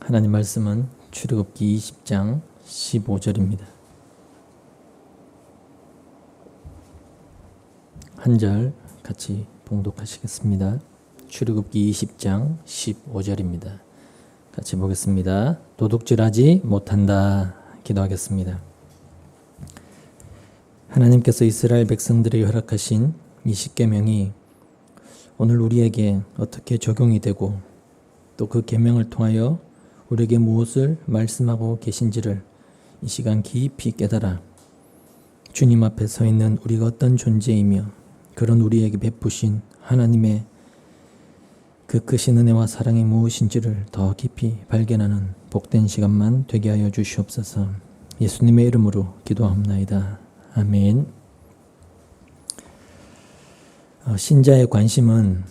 하나님 말씀은 출애굽기 20장 15절입니다. 한 절 같이 봉독하시겠습니다. 출애굽기 20장 15절입니다. 같이 보겠습니다. 도둑질하지 못한다. 기도하겠습니다. 하나님께서 이스라엘 백성들에게 허락하신 이 십계명이 오늘 우리에게 어떻게 적용이 되고 또 그 계명을 통하여 우리에게 무엇을 말씀하고 계신지를 이 시간 깊이 깨달아 주님 앞에 서 있는 우리가 어떤 존재이며 그런 우리에게 베푸신 하나님의 그 크신 은혜와 사랑이 무엇인지를 더 깊이 발견하는 복된 시간만 되게 하여 주시옵소서. 예수님의 이름으로 기도합나이다. 아멘. 신자의 관심은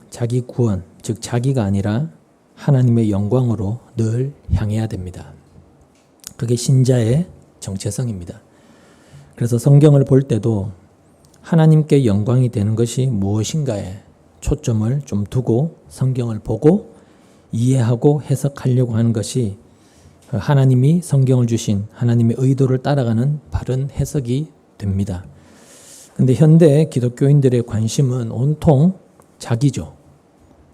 자기 구원, 즉 자기가 아니라 하나님의 영광으로 늘 향해야 됩니다. 그게 신자의 정체성입니다. 그래서 성경을 볼 때도 하나님께 영광이 되는 것이 무엇인가에 초점을 좀 두고 성경을 보고 이해하고 해석하려고 하는 것이 하나님이 성경을 주신 하나님의 의도를 따라가는 바른 해석이 됩니다. 근데 현대 기독교인들의 관심은 온통 자기죠.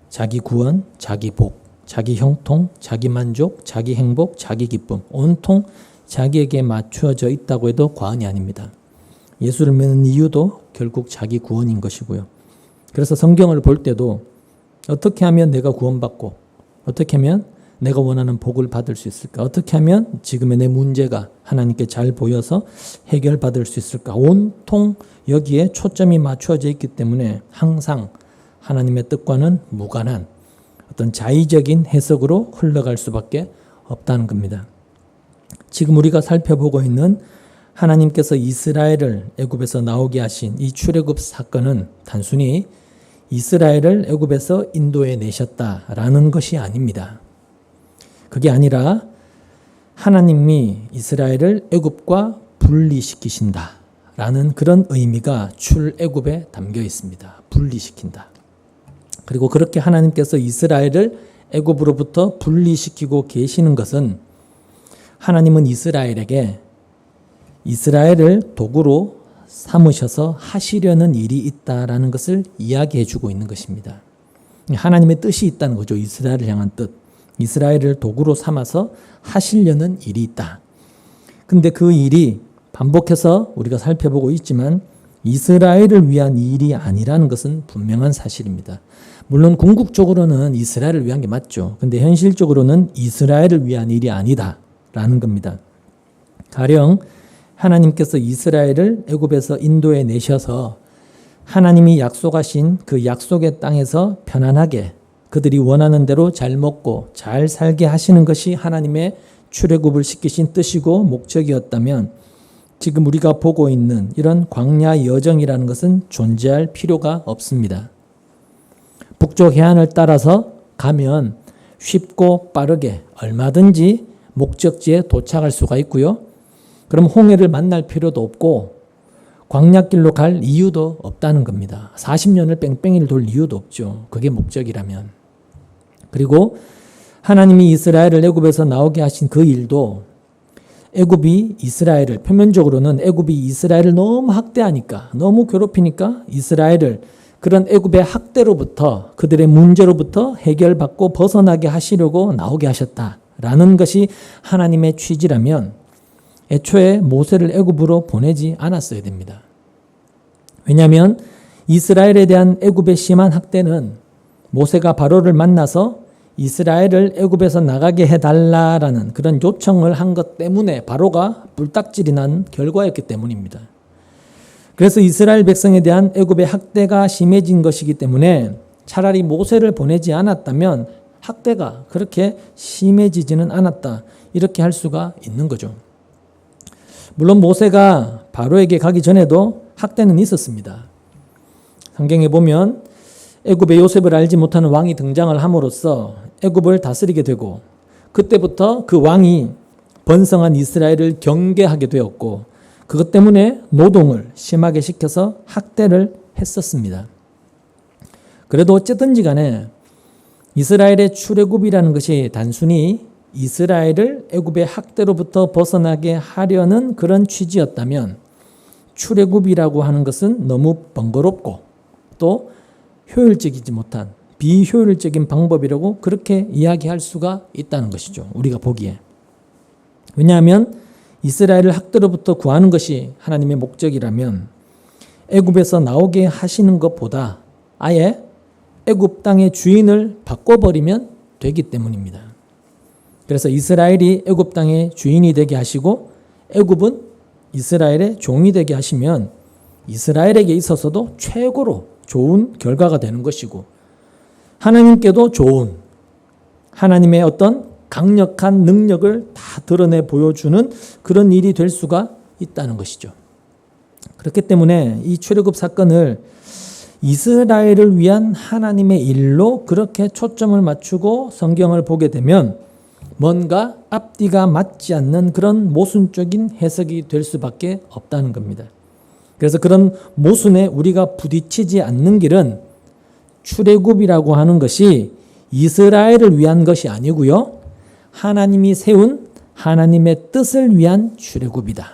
자기 구원, 자기 복, 자기 형통, 자기 만족, 자기 행복, 자기 기쁨, 온통 자기에게 맞추어져 있다고 해도 과언이 아닙니다. 예수를 믿는 이유도 결국 자기 구원인 것이고요. 그래서 성경을 볼 때도 어떻게 하면 내가 구원받고 어떻게 하면 내가 원하는 복을 받을 수 있을까? 어떻게 하면 지금의 내 문제가 하나님께 잘 보여서 해결받을 수 있을까? 온통 여기에 초점이 맞추어져 있기 때문에 항상 하나님의 뜻과는 무관한 어떤 자의적인 해석으로 흘러갈 수밖에 없다는 겁니다. 지금 우리가 살펴보고 있는 하나님께서 이스라엘을 애굽에서 나오게 하신 이 출애굽 사건은 단순히 이스라엘을 애굽에서 인도해 내셨다라는 것이 아닙니다. 그게 아니라 하나님이 이스라엘을 애굽과 분리시키신다라는 그런 의미가 출애굽에 담겨 있습니다. 분리시킨다. 그리고 그렇게 하나님께서 이스라엘을 애굽으로부터 분리시키고 계시는 것은 하나님은 이스라엘에게 이스라엘을 도구로 삼으셔서 하시려는 일이 있다라는 것을 이야기해 주고 있는 것입니다. 하나님의 뜻이 있다는 거죠. 이스라엘을 향한 뜻. 이스라엘을 도구로 삼아서 하시려는 일이 있다. 근데 그 일이 반복해서 우리가 살펴보고 있지만 이스라엘을 위한 일이 아니라는 것은 분명한 사실입니다. 물론 궁극적으로는 이스라엘을 위한 게 맞죠. 근데 현실적으로는 이스라엘을 위한 일이 아니다라는 겁니다. 가령 하나님께서 이스라엘을 애굽에서 인도해 내셔서 하나님이 약속하신 그 약속의 땅에서 편안하게 그들이 원하는 대로 잘 먹고 잘 살게 하시는 것이 하나님의 출애굽을 시키신 뜻이고 목적이었다면 지금 우리가 보고 있는 이런 광야 여정이라는 것은 존재할 필요가 없습니다. 북쪽 해안을 따라서 가면 쉽고 빠르게 얼마든지 목적지에 도착할 수가 있고요. 그럼 홍해를 만날 필요도 없고 광야길로 갈 이유도 없다는 겁니다. 40년을 뺑뺑이를 돌 이유도 없죠. 그게 목적이라면. 그리고 하나님이 이스라엘을 애굽에서 나오게 하신 그 일도 애굽이 이스라엘을 표면적으로는 애굽이 이스라엘을 너무 학대하니까 너무 괴롭히니까 이스라엘을 그런 애굽의 학대로부터 그들의 문제로부터 해결받고 벗어나게 하시려고 나오게 하셨다라는 것이 하나님의 취지라면 애초에 모세를 애굽으로 보내지 않았어야 됩니다. 왜냐하면 이스라엘에 대한 애굽의 심한 학대는 모세가 바로를 만나서 이스라엘을 애굽에서 나가게 해달라라는 그런 요청을 한 것 때문에 바로가 뿔딱질이 난 결과였기 때문입니다. 그래서 이스라엘 백성에 대한 애굽의 학대가 심해진 것이기 때문에 차라리 모세를 보내지 않았다면 학대가 그렇게 심해지지는 않았다. 이렇게 할 수가 있는 거죠. 물론 모세가 바로에게 가기 전에도 학대는 있었습니다. 성경에 보면 애굽에 요셉을 알지 못하는 왕이 등장을 함으로써 애굽을 다스리게 되고 그때부터 그 왕이 번성한 이스라엘을 경계하게 되었고 그것 때문에 노동을 심하게 시켜서 학대를 했었습니다. 그래도 어쨌든지 간에 이스라엘의 출애굽이라는 것이 단순히 이스라엘을 애굽의 학대로부터 벗어나게 하려는 그런 취지였다면 출애굽이라고 하는 것은 너무 번거롭고 또 효율적이지 못한 비효율적인 방법이라고 그렇게 이야기할 수가 있다는 것이죠. 우리가 보기에. 왜냐하면 이스라엘을 학대로부터 구하는 것이 하나님의 목적이라면 애굽에서 나오게 하시는 것보다 아예 애굽 땅의 주인을 바꿔버리면 되기 때문입니다. 그래서 이스라엘이 애굽 땅의 주인이 되게 하시고 애굽은 이스라엘의 종이 되게 하시면 이스라엘에게 있어서도 최고로 좋은 결과가 되는 것이고 하나님께도 좋은 하나님의 어떤 강력한 능력을 다 드러내 보여주는 그런 일이 될 수가 있다는 것이죠. 그렇기 때문에 이 출애굽 사건을 이스라엘을 위한 하나님의 일로 그렇게 초점을 맞추고 성경을 보게 되면 뭔가 앞뒤가 맞지 않는 그런 모순적인 해석이 될 수밖에 없다는 겁니다. 그래서 그런 모순에 우리가 부딪히지 않는 길은 출애굽이라고 하는 것이 이스라엘을 위한 것이 아니고요. 하나님이 세운 하나님의 뜻을 위한 출애굽이다.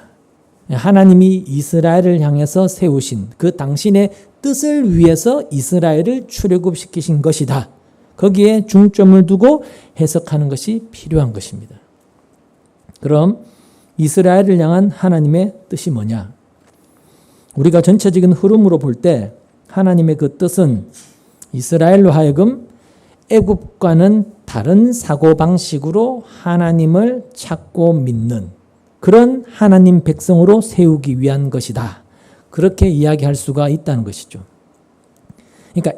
하나님이 이스라엘을 향해서 세우신 그 당신의 뜻을 위해서 이스라엘을 출애굽시키신 것이다. 거기에 중점을 두고 해석하는 것이 필요한 것입니다. 그럼 이스라엘을 향한 하나님의 뜻이 뭐냐? 우리가 전체적인 흐름으로 볼 때 하나님의 그 뜻은 이스라엘로 하여금 애굽과는 다른 사고방식으로 하나님을 찾고 믿는 그런 하나님 백성으로 세우기 위한 것이다. 그렇게 이야기할 수가 있다는 것이죠. 그러니까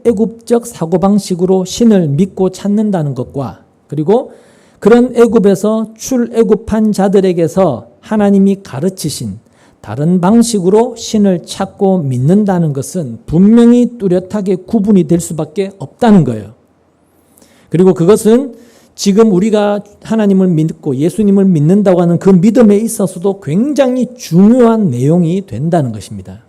애굽적 사고방식으로 신을 믿고 찾는다는 것과 그리고 그런 애굽에서 출애굽한 자들에게서 하나님이 가르치신 다른 방식으로 신을 찾고 믿는다는 것은 분명히 뚜렷하게 구분이 될 수밖에 없다는 거예요. 그리고 그것은 지금 우리가 하나님을 믿고 예수님을 믿는다고 하는 그 믿음에 있어서도 굉장히 중요한 내용이 된다는 것입니다.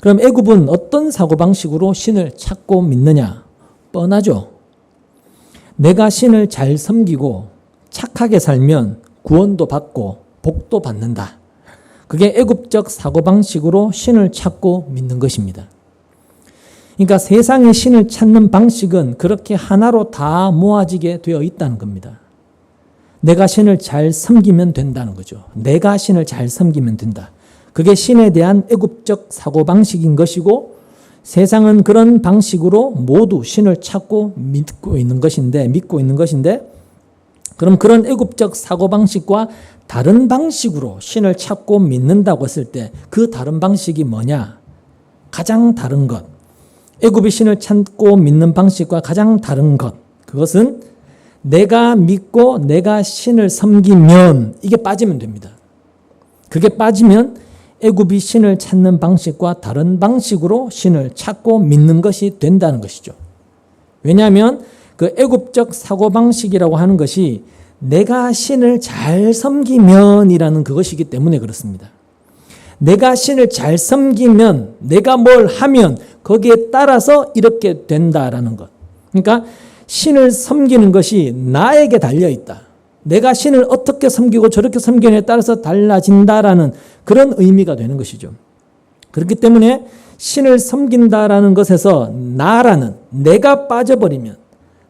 그럼 애굽은 어떤 사고방식으로 신을 찾고 믿느냐? 뻔하죠. 내가 신을 잘 섬기고 착하게 살면 구원도 받고 복도 받는다. 그게 애굽적 사고방식으로 신을 찾고 믿는 것입니다. 그러니까 세상의 신을 찾는 방식은 그렇게 하나로 다 모아지게 되어 있다는 겁니다. 내가 신을 잘 섬기면 된다는 거죠. 내가 신을 잘 섬기면 된다. 그게 신에 대한 애굽적 사고방식인 것이고 세상은 그런 방식으로 모두 신을 찾고 믿고 있는 것인데 그럼 그런 애굽적 사고방식과 다른 방식으로 신을 찾고 믿는다고 했을 때 그 다른 방식이 뭐냐? 가장 다른 것. 애굽의 신을 찾고 믿는 방식과 가장 다른 것. 그것은 내가 믿고 내가 신을 섬기면 이게 빠지면 됩니다. 그게 빠지면 애굽이 신을 찾는 방식과 다른 방식으로 신을 찾고 믿는 것이 된다는 것이죠. 왜냐하면 그 애굽적 사고방식이라고 하는 것이 내가 신을 잘 섬기면이라는 그것이기 때문에 그렇습니다. 내가 신을 잘 섬기면 내가 뭘 하면 거기에 따라서 이렇게 된다라는 것. 그러니까 신을 섬기는 것이 나에게 달려있다. 내가 신을 어떻게 섬기고 저렇게 섬기느냐에 따라서 달라진다라는 그런 의미가 되는 것이죠. 그렇기 때문에 신을 섬긴다라는 것에서 나라는 내가 빠져버리면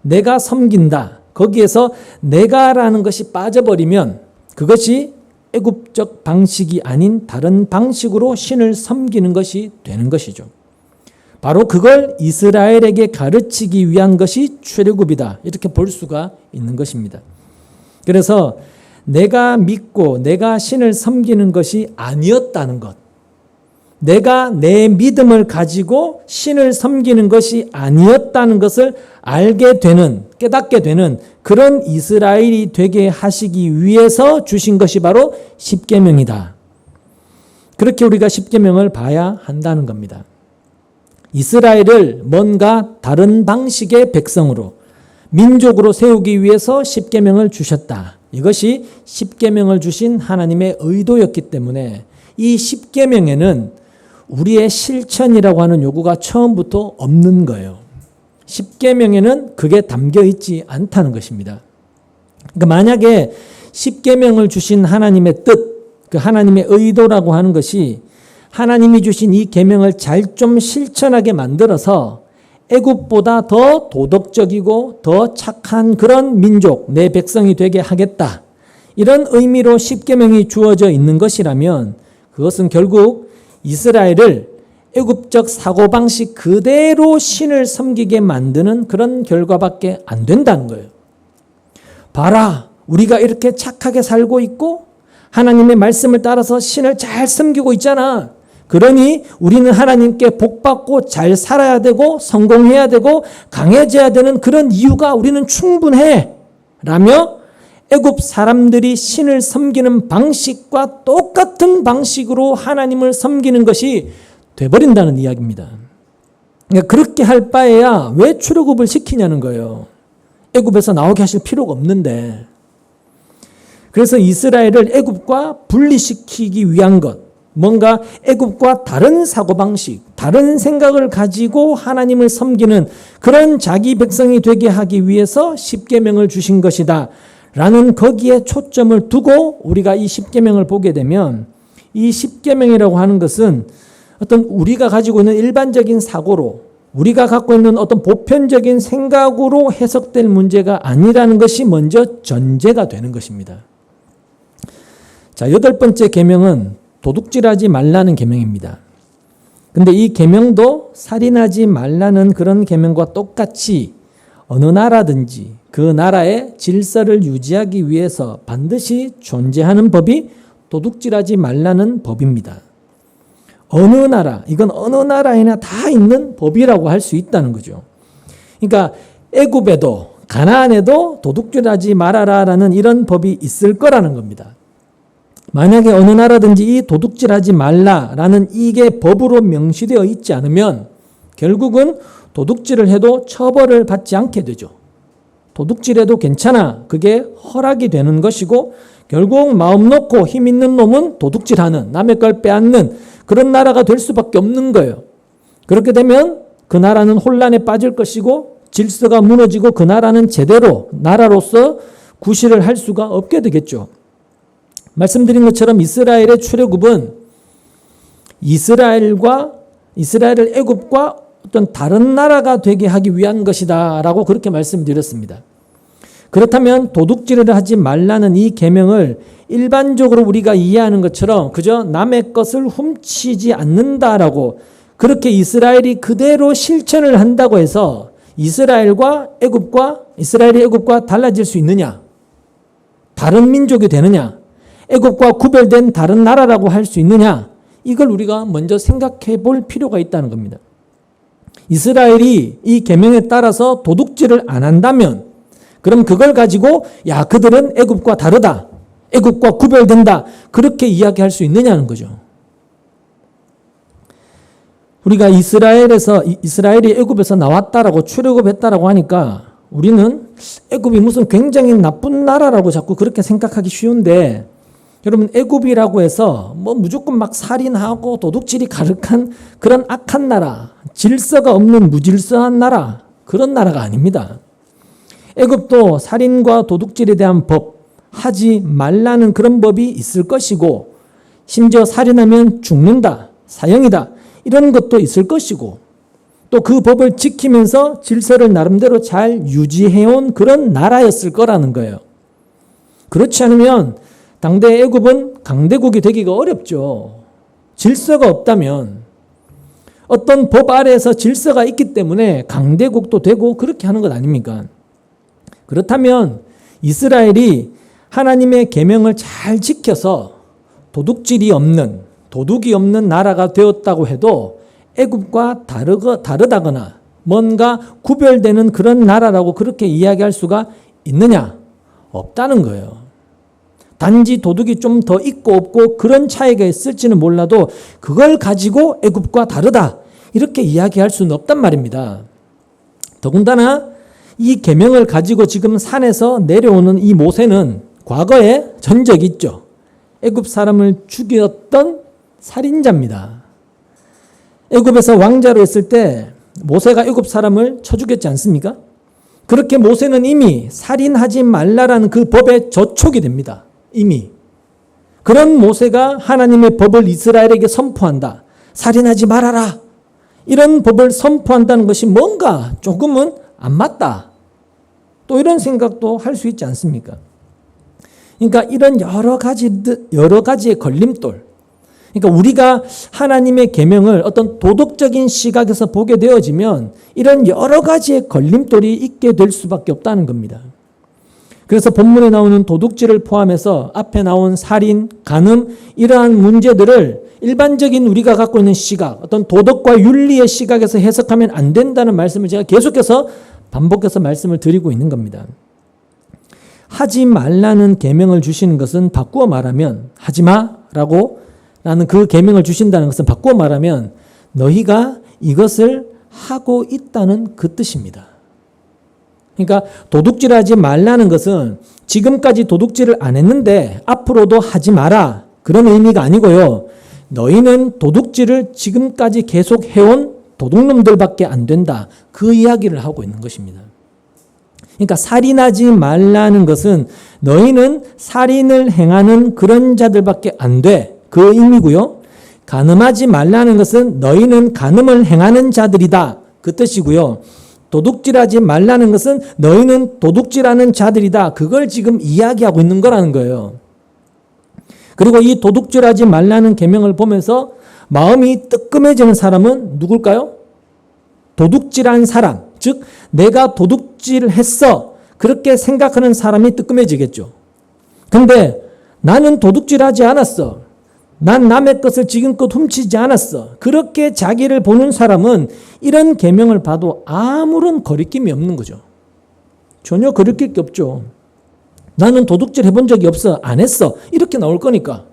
내가 섬긴다. 거기에서 내가라는 것이 빠져버리면 그것이 애굽적 방식이 아닌 다른 방식으로 신을 섬기는 것이 되는 것이죠. 바로 그걸 이스라엘에게 가르치기 위한 것이 출애굽이다. 이렇게 볼 수가 있는 것입니다. 그래서 내가 믿고 내가 신을 섬기는 것이 아니었다는 것. 내가 내 믿음을 가지고 신을 섬기는 것이 아니었다는 것을 알게 되는, 깨닫게 되는 그런 이스라엘이 되게 하시기 위해서 주신 것이 바로 십계명이다. 그렇게 우리가 십계명을 봐야 한다는 겁니다. 이스라엘을 뭔가 다른 방식의 백성으로 민족으로 세우기 위해서 십계명을 주셨다. 이것이 십계명을 주신 하나님의 의도였기 때문에 이 십계명에는 우리의 실천이라고 하는 요구가 처음부터 없는 거예요. 십계명에는 그게 담겨 있지 않다는 것입니다. 그러니까 만약에 십계명을 주신 하나님의 뜻, 그 하나님의 의도라고 하는 것이 하나님이 주신 이 계명을 잘 좀 실천하게 만들어서 애굽보다 더 도덕적이고 더 착한 그런 민족, 내 백성이 되게 하겠다. 이런 의미로 십계명이 주어져 있는 것이라면 그것은 결국 이스라엘을 애굽적 사고방식 그대로 신을 섬기게 만드는 그런 결과밖에 안 된다는 거예요. 봐라, 우리가 이렇게 착하게 살고 있고 하나님의 말씀을 따라서 신을 잘 섬기고 있잖아. 그러니 우리는 하나님께 복받고 잘 살아야 되고 성공해야 되고 강해져야 되는 그런 이유가 우리는 충분해. 라며 애굽 사람들이 신을 섬기는 방식과 똑같은 방식으로 하나님을 섬기는 것이 돼버린다는 이야기입니다. 그러니까 그렇게 할 바에야 왜 출애굽을 시키냐는 거예요. 애굽에서 나오게 하실 필요가 없는데. 그래서 이스라엘을 애굽과 분리시키기 위한 것, 뭔가 애굽과 다른 사고방식, 다른 생각을 가지고 하나님을 섬기는 그런 자기 백성이 되게 하기 위해서 십계명을 주신 것이다 라는 거기에 초점을 두고 우리가 이 십계명을 보게 되면 이 십계명이라고 하는 것은 어떤 우리가 가지고 있는 일반적인 사고로 우리가 갖고 있는 어떤 보편적인 생각으로 해석될 문제가 아니라는 것이 먼저 전제가 되는 것입니다. 자, 8번째 계명은 도둑질하지 말라는 계명입니다. 근데 이 계명도 살인하지 말라는 그런 계명과 똑같이 어느 나라든지 그 나라의 질서를 유지하기 위해서 반드시 존재하는 법이 도둑질하지 말라는 법입니다. 어느 나라, 이건 어느 나라에나 다 있는 법이라고 할 수 있다는 거죠. 그러니까 애굽에도 가나안에도 도둑질하지 말아라라는 이런 법이 있을 거라는 겁니다. 만약에 어느 나라든지 이 도둑질하지 말라라는 이게 법으로 명시되어 있지 않으면 결국은 도둑질을 해도 처벌을 받지 않게 되죠. 도둑질해도 괜찮아. 그게 허락이 되는 것이고 결국 마음 놓고 힘 있는 놈은 도둑질하는, 남의 걸 빼앗는 그런 나라가 될 수밖에 없는 거예요. 그렇게 되면 그 나라는 혼란에 빠질 것이고 질서가 무너지고 그 나라는 제대로 나라로서 구실을 할 수가 없게 되겠죠. 말씀드린 것처럼 이스라엘의 출애굽은 이스라엘을 애굽과 어떤 다른 나라가 되게 하기 위한 것이다 라고 그렇게 말씀드렸습니다. 그렇다면 도둑질을 하지 말라는 이 계명을 일반적으로 우리가 이해하는 것처럼 그저 남의 것을 훔치지 않는다라고 그렇게 이스라엘이 그대로 실천을 한다고 해서 이스라엘이 애굽과 달라질 수 있느냐? 다른 민족이 되느냐? 애굽과 구별된 다른 나라라고 할 수 있느냐? 이걸 우리가 먼저 생각해 볼 필요가 있다는 겁니다. 이스라엘이 이 계명에 따라서 도둑질을 안 한다면 그럼 그걸 가지고 야 그들은 애굽과 다르다. 애굽과 구별된다. 그렇게 이야기할 수 있느냐는 거죠. 우리가 이스라엘이 애굽에서 나왔다라고 출애굽했다라고 하니까 우리는 애굽이 무슨 굉장히 나쁜 나라라고 자꾸 그렇게 생각하기 쉬운데 여러분 애굽이라고 해서 뭐 무조건 막 살인하고 도둑질이 가득한 그런 악한 나라, 질서가 없는 무질서한 나라, 그런 나라가 아닙니다. 애굽도 살인과 도둑질에 대한 법, 하지 말라는 그런 법이 있을 것이고 심지어 살인하면 죽는다, 사형이다 이런 것도 있을 것이고 또 그 법을 지키면서 질서를 나름대로 잘 유지해온 그런 나라였을 거라는 거예요. 그렇지 않으면 당대 애굽은 강대국이 되기가 어렵죠. 질서가 없다면 어떤 법 아래에서 질서가 있기 때문에 강대국도 되고 그렇게 하는 것 아닙니까? 그렇다면 이스라엘이 하나님의 계명을 잘 지켜서 도둑이 없는 나라가 되었다고 해도 애굽과 다르다거나 뭔가 구별되는 그런 나라라고 그렇게 이야기할 수가 있느냐? 없다는 거예요. 단지 도둑이 좀 더 있고 없고 그런 차이가 있을지는 몰라도 그걸 가지고 애굽과 다르다 이렇게 이야기할 수는 없단 말입니다. 더군다나 이 계명을 가지고 지금 산에서 내려오는 이 모세는 과거에 전적이 있죠. 애굽 사람을 죽였던 살인자입니다. 애굽에서 왕자로 있을 때 모세가 애굽 사람을 쳐 죽였지 않습니까? 그렇게 모세는 이미 살인하지 말라라는 그 법에 저촉이 됩니다. 이미. 그런 모세가 하나님의 법을 이스라엘에게 선포한다. 살인하지 말아라. 이런 법을 선포한다는 것이 뭔가 조금은 안 맞다. 또 이런 생각도 할 수 있지 않습니까? 그러니까 이런 여러 가지의 걸림돌. 그러니까 우리가 하나님의 계명을 어떤 도덕적인 시각에서 보게 되어지면 이런 여러 가지의 걸림돌이 있게 될 수밖에 없다는 겁니다. 그래서 본문에 나오는 도둑질을 포함해서 앞에 나온 살인, 간음 이러한 문제들을 일반적인 우리가 갖고 있는 시각, 어떤 도덕과 윤리의 시각에서 해석하면 안 된다는 말씀을 제가 계속해서 반복해서 말씀을 드리고 있는 겁니다. 하지 말라는 계명을 주시는 것은 바꾸어 말하면 하지 마라고 라는 그 계명을 주신다는 것은 바꾸어 말하면 너희가 이것을 하고 있다는 그 뜻입니다. 그러니까 도둑질하지 말라는 것은 지금까지 도둑질을 안 했는데 앞으로도 하지 마라 그런 의미가 아니고요. 너희는 도둑질을 지금까지 계속 해온 도둑놈들밖에 안 된다. 그 이야기를 하고 있는 것입니다. 그러니까 살인하지 말라는 것은 너희는 살인을 행하는 그런 자들밖에 안 돼. 그 의미고요. 간음하지 말라는 것은 너희는 간음을 행하는 자들이다. 그 뜻이고요. 도둑질하지 말라는 것은 너희는 도둑질하는 자들이다. 그걸 지금 이야기하고 있는 거라는 거예요. 그리고 이 도둑질하지 말라는 계명을 보면서 마음이 뜨끔해지는 사람은 누굴까요? 도둑질한 사람, 즉 내가 도둑질을 했어. 그렇게 생각하는 사람이 뜨끔해지겠죠. 근데 나는 도둑질하지 않았어. 난 남의 것을 지금껏 훔치지 않았어. 그렇게 자기를 보는 사람은 이런 계명을 봐도 아무런 거리낌이 없는 거죠. 전혀 거리낄 게 없죠. 나는 도둑질 해본 적이 없어. 안 했어. 이렇게 나올 거니까.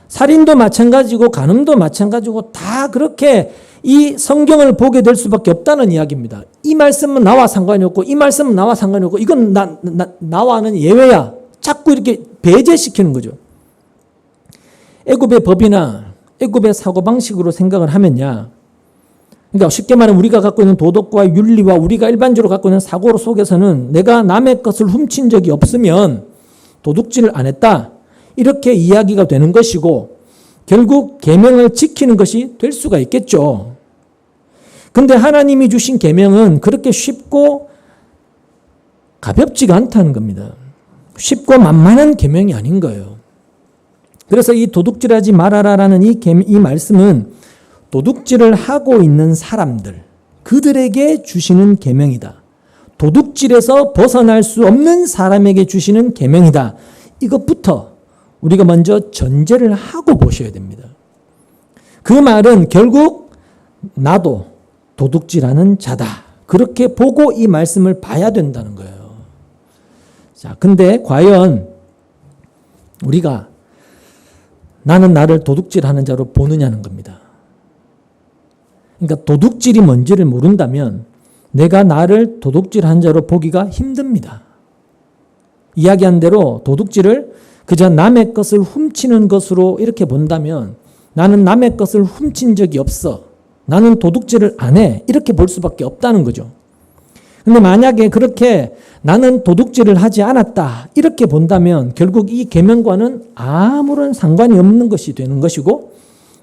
살인도 마찬가지고 간음도 마찬가지고 다 그렇게 이 성경을 보게 될 수밖에 없다는 이야기입니다. 이 말씀은 나와 상관이 없고 이 말씀은 나와 상관이 없고 이건 나와는 예외야. 자꾸 이렇게 배제시키는 거죠. 애굽의 법이나 애굽의 사고방식으로 생각을 하면야. 그러니까 쉽게 말하면 우리가 갖고 있는 도덕과 윤리와 우리가 일반적으로 갖고 있는 사고 속에서는 내가 남의 것을 훔친 적이 없으면 도둑질을 안 했다. 이렇게 이야기가 되는 것이고 결국 계명을 지키는 것이 될 수가 있겠죠. 근데 하나님이 주신 계명은 그렇게 쉽고 가볍지가 않다는 겁니다. 쉽고 만만한 계명이 아닌 거예요. 그래서 이 도둑질하지 말아라라는 이 말씀은 도둑질을 하고 있는 사람들, 그들에게 주시는 계명이다. 도둑질에서 벗어날 수 없는 사람에게 주시는 계명이다. 이것부터 우리가 먼저 전제를 하고 보셔야 됩니다. 그 말은 결국 나도 도둑질하는 자다. 그렇게 보고 이 말씀을 봐야 된다는 거예요. 자, 근데 과연 우리가 나는 나를 도둑질하는 자로 보느냐는 겁니다. 그러니까 도둑질이 뭔지를 모른다면 내가 나를 도둑질한 자로 보기가 힘듭니다. 이야기한 대로 도둑질을 그저 남의 것을 훔치는 것으로 이렇게 본다면 나는 남의 것을 훔친 적이 없어. 나는 도둑질을 안 해. 이렇게 볼 수밖에 없다는 거죠. 근데 만약에 그렇게 나는 도둑질을 하지 않았다. 이렇게 본다면 결국 이 계명과는 아무런 상관이 없는 것이 되는 것이고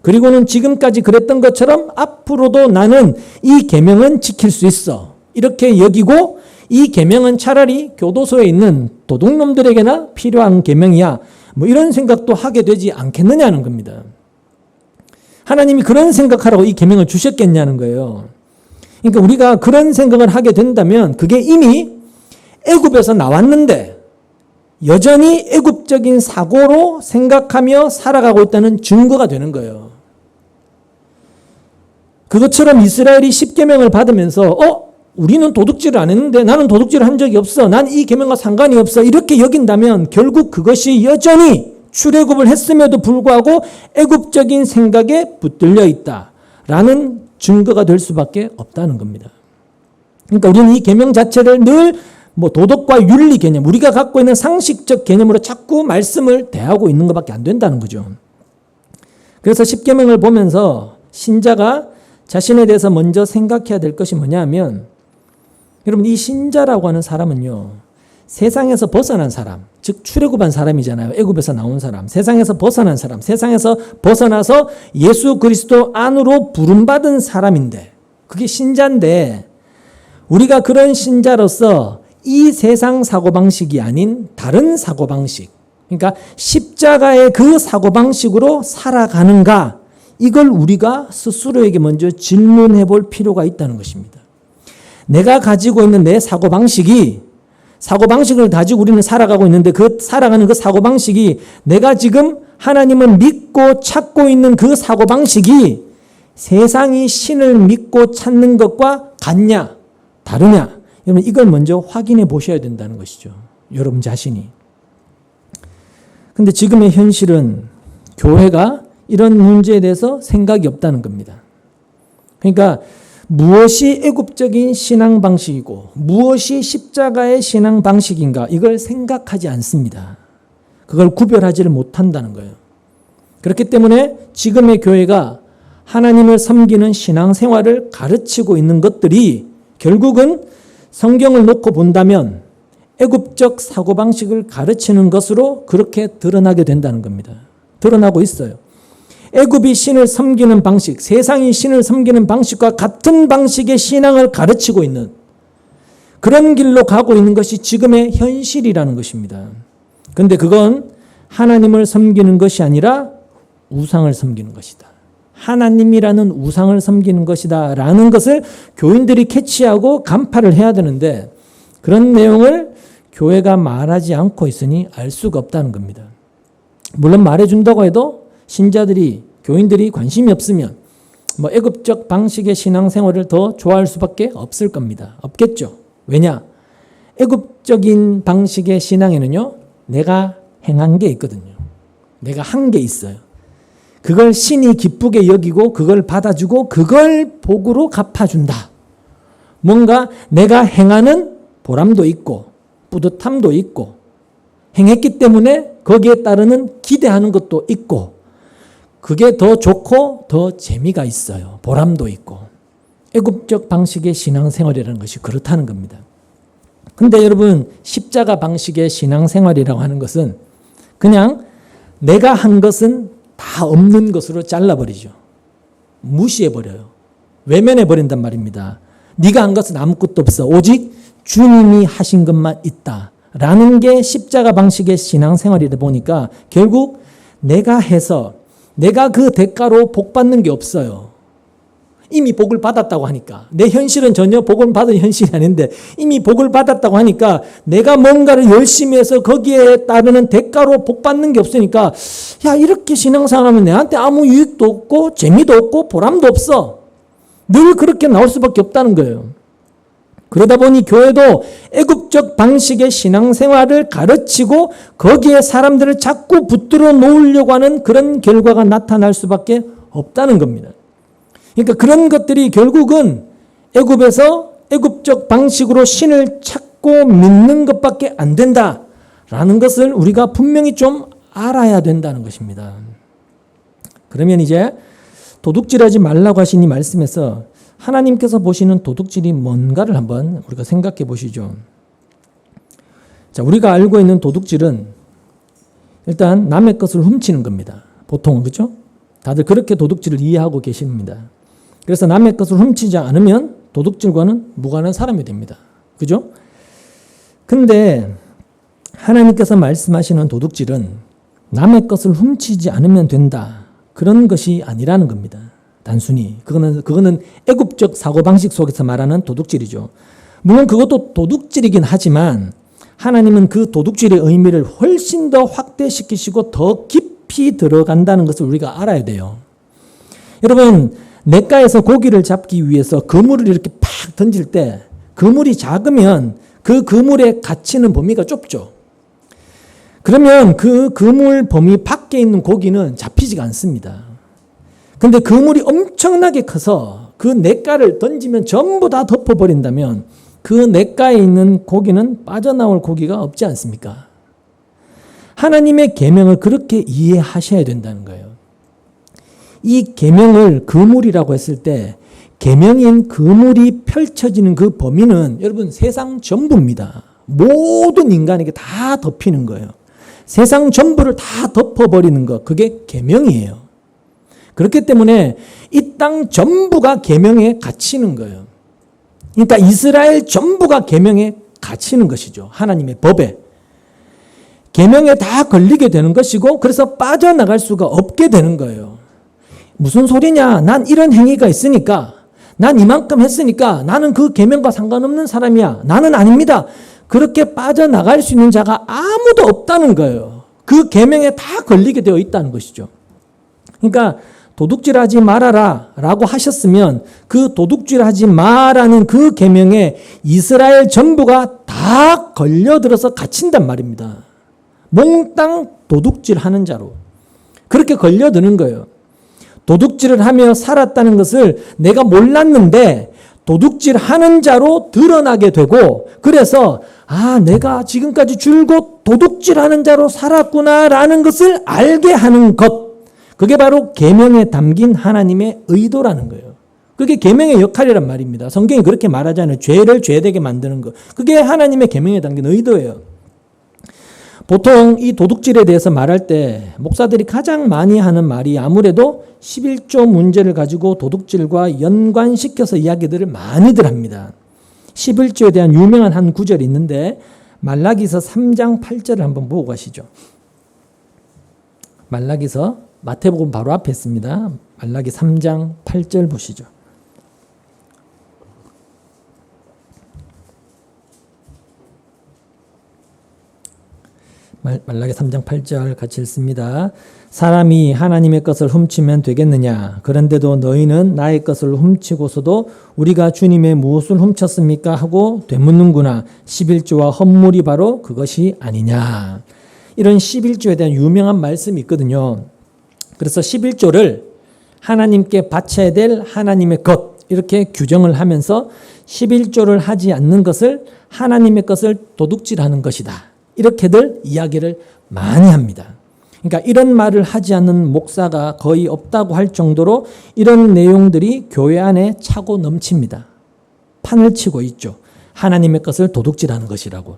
그리고는 지금까지 그랬던 것처럼 앞으로도 나는 이 계명은 지킬 수 있어. 이렇게 여기고 이 계명은 차라리 교도소에 있는 도둑놈들에게나 필요한 계명이야. 뭐 이런 생각도 하게 되지 않겠느냐는 겁니다. 하나님이 그런 생각하라고 이 계명을 주셨겠냐는 거예요. 그러니까 우리가 그런 생각을 하게 된다면 그게 이미 애굽에서 나왔는데 여전히 애굽적인 사고로 생각하며 살아가고 있다는 증거가 되는 거예요. 그것처럼 이스라엘이 10계명을 받으면서 우리는 도둑질을 안 했는데 나는 도둑질을 한 적이 없어. 난 이 계명과 상관이 없어. 이렇게 여긴다면 결국 그것이 여전히 출애굽을 했음에도 불구하고 애굽적인 생각에 붙들려 있다라는 증거가 될 수밖에 없다는 겁니다. 그러니까 우리는 이 계명 자체를 늘 도덕과 윤리 개념, 우리가 갖고 있는 상식적 개념으로 자꾸 말씀을 대하고 있는 것밖에 안 된다는 거죠. 그래서 십계명을 보면서 신자가 자신에 대해서 먼저 생각해야 될 것이 뭐냐면, 여러분 이 신자라고 하는 사람은요, 세상에서 벗어난 사람, 즉 출애굽한 사람이잖아요. 애굽에서 나온 사람, 세상에서 벗어난 사람, 세상에서 벗어나서 예수 그리스도 안으로 부름받은 사람인데, 그게 신자인데, 우리가 그런 신자로서 이 세상 사고방식이 아닌 다른 사고방식, 그러니까 십자가의 그 사고방식으로 살아가는가, 이걸 우리가 스스로에게 먼저 질문해 볼 필요가 있다는 것입니다. 내가 가지고 있는 내 사고방식을 가지고 우리는 살아가고 있는데, 그 살아가는 그 사고방식이 내가 지금 하나님을 믿고 찾고 있는 그 사고방식이 세상이 신을 믿고 찾는 것과 같냐 다르냐, 여러분 이걸 먼저 확인해 보셔야 된다는 것이죠. 여러분 자신이. 근데 지금의 현실은 교회가 이런 문제에 대해서 생각이 없다는 겁니다. 그러니까 무엇이 애굽적인 신앙 방식이고 무엇이 십자가의 신앙 방식인가, 이걸 생각하지 않습니다. 그걸 구별하지를 못한다는 거예요. 그렇기 때문에 지금의 교회가 하나님을 섬기는 신앙생활을 가르치고 있는 것들이 결국은 성경을 놓고 본다면 애굽적 사고방식을 가르치는 것으로 그렇게 드러나게 된다는 겁니다. 드러나고 있어요. 애굽이 신을 섬기는 방식, 세상이 신을 섬기는 방식과 같은 방식의 신앙을 가르치고 있는 그런 길로 가고 있는 것이 지금의 현실이라는 것입니다. 그런데 그건 하나님을 섬기는 것이 아니라 우상을 섬기는 것이다. 하나님이라는 우상을 섬기는 것이다 라는 것을 교인들이 캐치하고 간파를 해야 되는데, 그런 내용을 교회가 말하지 않고 있으니 알 수가 없다는 겁니다. 물론 말해준다고 해도 신자들이, 교인들이 관심이 없으면 애굽적 방식의 신앙생활을 더 좋아할 수밖에 없을 겁니다. 없겠죠. 왜냐? 애굽적인 방식의 신앙에는요, 내가 행한 게 있거든요. 내가 한 게 있어요. 그걸 신이 기쁘게 여기고 그걸 받아주고 그걸 복으로 갚아준다. 뭔가 내가 행하는 보람도 있고 뿌듯함도 있고 행했기 때문에 거기에 따르는 기대하는 것도 있고, 그게 더 좋고 더 재미가 있어요. 보람도 있고. 애굽적 방식의 신앙생활이라는 것이 그렇다는 겁니다. 근데 여러분, 십자가 방식의 신앙생활이라고 하는 것은 그냥 내가 한 것은 다 없는 것으로 잘라버리죠. 무시해버려요. 외면해버린단 말입니다. 네가 한 것은 아무것도 없어. 오직 주님이 하신 것만 있다 라는 게 십자가 방식의 신앙생활이다 보니까 결국 내가 해서 내가 그 대가로 복 받는 게 없어요. 이미 복을 받았다고 하니까. 내 현실은 전혀 복을 받은 현실이 아닌데 이미 복을 받았다고 하니까 내가 뭔가를 열심히 해서 거기에 따르는 대가로 복 받는 게 없으니까, 야, 이렇게 신앙생활하면 내한테 아무 유익도 없고 재미도 없고 보람도 없어. 늘 그렇게 나올 수밖에 없다는 거예요. 그러다 보니 교회도 애굽적 방식의 신앙생활을 가르치고 거기에 사람들을 자꾸 붙들어 놓으려고 하는 그런 결과가 나타날 수밖에 없다는 겁니다. 그러니까 그런 것들이 결국은 애굽에서 애굽적 방식으로 신을 찾고 믿는 것밖에 안 된다라는 것을 우리가 분명히 좀 알아야 된다는 것입니다. 그러면 이제 도둑질하지 말라고 하신 이 말씀에서 하나님께서 보시는 도둑질이 뭔가를 한번 우리가 생각해 보시죠. 자, 우리가 알고 있는 도둑질은 일단 남의 것을 훔치는 겁니다. 보통은, 그렇죠? 다들 그렇게 도둑질을 이해하고 계십니다. 그래서 남의 것을 훔치지 않으면 도둑질과는 무관한 사람이 됩니다. 그죠? 근데 하나님께서 말씀하시는 도둑질은 남의 것을 훔치지 않으면 된다, 그런 것이 아니라는 겁니다. 단순히 그거는 애굽적 사고방식 속에서 말하는 도둑질이죠. 물론 그것도 도둑질이긴 하지만 하나님은 그 도둑질의 의미를 훨씬 더 확대시키시고 더 깊이 들어간다는 것을 우리가 알아야 돼요. 여러분, 냇가에서 고기를 잡기 위해서 그물을 이렇게 팍 던질 때 그물이 작으면 그 그물에 갇히는 범위가 좁죠. 그러면 그 그물 범위 밖에 있는 고기는 잡히지가 않습니다. 근데 그물이 엄청나게 커서 그 냇가를 던지면 전부 다 덮어버린다면 그 냇가에 있는 고기는 빠져나올 고기가 없지 않습니까? 하나님의 계명을 그렇게 이해하셔야 된다는 거예요. 이 계명을 그물이라고 했을 때 계명인 그물이 펼쳐지는 그 범위는 여러분 세상 전부입니다. 모든 인간에게 다 덮이는 거예요. 세상 전부를 다 덮어버리는 것, 그게 계명이에요. 그렇기 때문에 이 땅 전부가 계명에 갇히는 거예요. 그러니까 이스라엘 전부가 계명에 갇히는 것이죠. 하나님의 법에. 계명에 다 걸리게 되는 것이고 그래서 빠져나갈 수가 없게 되는 거예요. 무슨 소리냐? 난 이런 행위가 있으니까, 난 이만큼 했으니까 나는 그 계명과 상관없는 사람이야. 나는 아닙니다. 그렇게 빠져나갈 수 있는 자가 아무도 없다는 거예요. 그 계명에 다 걸리게 되어 있다는 것이죠. 그러니까 도둑질하지 말아라 라고 하셨으면 그 도둑질하지 마라는 그 계명에 이스라엘 전부가 다 걸려들어서 갇힌단 말입니다. 몽땅 도둑질하는 자로 그렇게 걸려드는 거예요. 도둑질을 하며 살았다는 것을 내가 몰랐는데 도둑질하는 자로 드러나게 되고 그래서 내가 지금까지 줄곧 도둑질하는 자로 살았구나라는 것을 알게 하는 것, 그게 바로 계명에 담긴 하나님의 의도라는 거예요. 그게 계명의 역할이란 말입니다. 성경이 그렇게 말하잖아요. 죄를 죄되게 만드는 것, 그게 하나님의 계명에 담긴 의도예요. 보통 이 도둑질에 대해서 말할 때 목사들이 가장 많이 하는 말이 아무래도 11조 문제를 가지고 도둑질과 연관시켜서 이야기들을 많이들 합니다. 11조에 대한 유명한 한 구절이 있는데 말라기서 3장 8절을 한번 보고 가시죠. 말라기서 마태복음 바로 앞에 있습니다. 말라기 3장 8절 보시죠. 말라기 3장 8절 같이 읽습니다. 사람이 하나님의 것을 훔치면 되겠느냐? 그런데도 너희는 나의 것을 훔치고서도 우리가 주님의 무엇을 훔쳤습니까? 하고 되묻는구나. 11조와 헌물이 바로 그것이 아니냐. 이런 11조에 대한 유명한 말씀이 있거든요. 그래서 11조를 하나님께 바쳐야 될 하나님의 것 이렇게 규정을 하면서 11조를 하지 않는 것을 하나님의 것을 도둑질하는 것이다. 이렇게들 이야기를 많이 합니다. 그러니까 이런 말을 하지 않는 목사가 거의 없다고 할 정도로 이런 내용들이 교회 안에 차고 넘칩니다. 판을 치고 있죠. 하나님의 것을 도둑질하는 것이라고.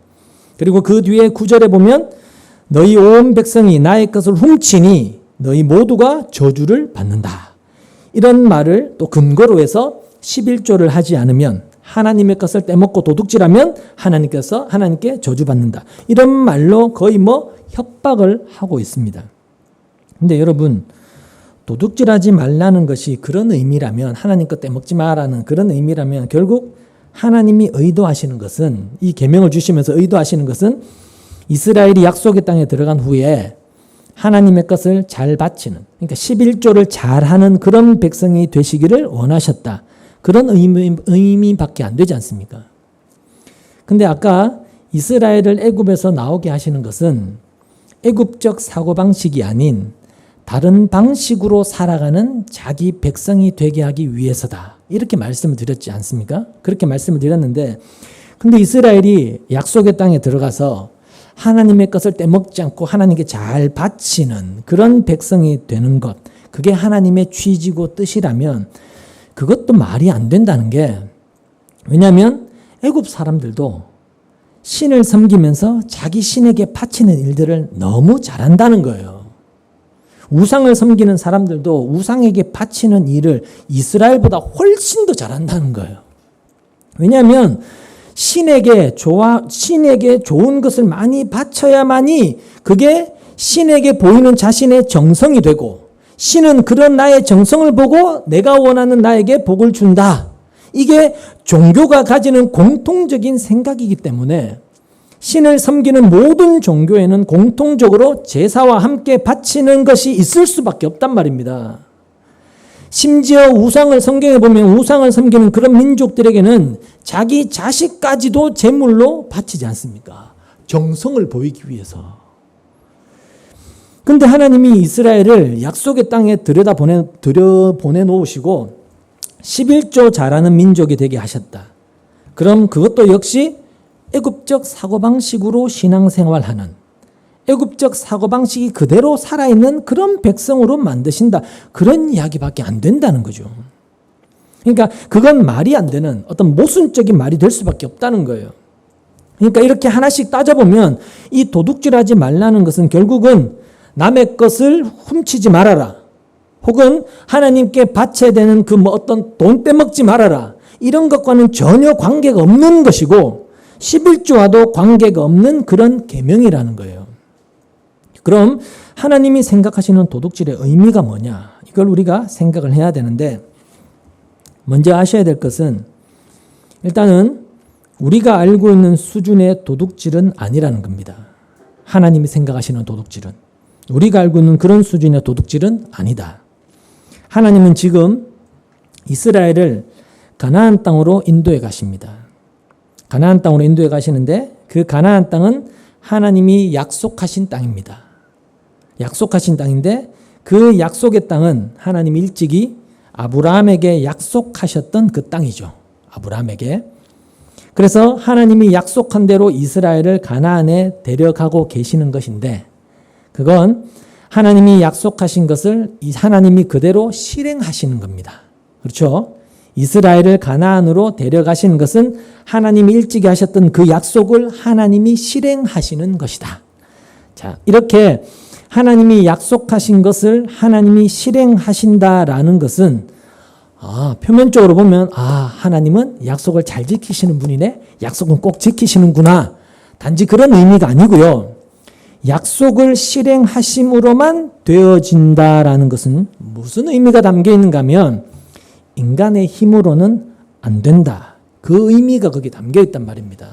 그리고 그 뒤에 9절에 보면 너희 온 백성이 나의 것을 훔치니 너희 모두가 저주를 받는다. 이런 말을 또 근거로 해서 11조를 하지 않으면 하나님의 것을 떼먹고 도둑질하면 하나님께 저주받는다. 이런 말로 거의 협박을 하고 있습니다. 근데 여러분, 도둑질하지 말라는 것이 그런 의미라면, 하나님 것 떼먹지 마라는 그런 의미라면 결국 하나님이 의도하시는 것은, 이 계명을 주시면서 의도하시는 것은 이스라엘이 약속의 땅에 들어간 후에 하나님의 것을 잘 바치는, 그러니까 11조를 잘하는 그런 백성이 되시기를 원하셨다. 그런 의미밖에 안 되지 않습니까? 근데 아까 이스라엘을 애굽에서 나오게 하시는 것은 애굽적 사고방식이 아닌 다른 방식으로 살아가는 자기 백성이 되게 하기 위해서다. 이렇게 말씀을 드렸지 않습니까? 그렇게 말씀을 드렸는데, 근데 이스라엘이 약속의 땅에 들어가서 하나님의 것을 떼먹지 않고 하나님께 잘 바치는 그런 백성이 되는 것, 그게 하나님의 취지고 뜻이라면 그것도 말이 안 된다는 게, 왜냐하면 애굽 사람들도 신을 섬기면서 자기 신에게 바치는 일들을 너무 잘한다는 거예요. 우상을 섬기는 사람들도 우상에게 바치는 일을 이스라엘보다 훨씬 더 잘한다는 거예요. 왜냐하면 신에게 좋은 것을 많이 바쳐야만이 그게 신에게 보이는 자신의 정성이 되고, 신은 그런 나의 정성을 보고 내가 원하는 나에게 복을 준다. 이게 종교가 가지는 공통적인 생각이기 때문에 신을 섬기는 모든 종교에는 공통적으로 제사와 함께 바치는 것이 있을 수밖에 없단 말입니다. 심지어 우상을 성경에 보면 우상을 섬기는 그런 민족들에게는 자기 자식까지도 제물로 바치지 않습니까? 정성을 보이기 위해서. 근데 하나님이 이스라엘을 약속의 땅에 들여보내 놓으시고 11조 잘하는 민족이 되게 하셨다. 그럼 그것도 역시 애굽적 사고방식으로 신앙생활하는, 애굽적 사고방식이 그대로 살아있는 그런 백성으로 만드신다. 그런 이야기밖에 안 된다는 거죠. 그러니까 그건 말이 안 되는 어떤 모순적인 말이 될 수밖에 없다는 거예요. 그러니까 이렇게 하나씩 따져보면 이 도둑질하지 말라는 것은 결국은 남의 것을 훔치지 말아라. 혹은 하나님께 바쳐야 되는 그 어떤 돈 빼먹지 말아라. 이런 것과는 전혀 관계가 없는 것이고 11조와도 관계가 없는 그런 계명이라는 거예요. 그럼 하나님이 생각하시는 도둑질의 의미가 뭐냐? 이걸 우리가 생각을 해야 되는데 먼저 아셔야 될 것은 일단은 우리가 알고 있는 수준의 도둑질은 아니라는 겁니다. 하나님이 생각하시는 도둑질은. 우리가 알고 있는 그런 수준의 도둑질은 아니다. 하나님은 지금 이스라엘을 가나안 땅으로 인도해 가십니다. 가나안 땅으로 인도해 가시는데 그 가나안 땅은 하나님이 약속하신 땅입니다. 약속하신 땅인데 그 약속의 땅은 하나님이 일찍이 아브라함에게 약속하셨던 그 땅이죠. 아브라함에게. 그래서 하나님이 약속한 대로 이스라엘을 가나안에 데려가고 계시는 것인데 그건 하나님이 약속하신 것을 하나님이 그대로 실행하시는 겁니다. 그렇죠? 이스라엘을 가나안으로 데려가시는 것은 하나님이 일찍이 하셨던 그 약속을 하나님이 실행하시는 것이다. 자, 이렇게 하나님이 약속하신 것을 하나님이 실행하신다라는 것은 표면적으로 보면 하나님은 약속을 잘 지키시는 분이네. 약속은 꼭 지키시는구나. 단지 그런 의미가 아니고요. 약속을 실행하심으로만 되어진다라는 것은 무슨 의미가 담겨 있는가 하면 인간의 힘으로는 안 된다. 그 의미가 거기 담겨 있단 말입니다.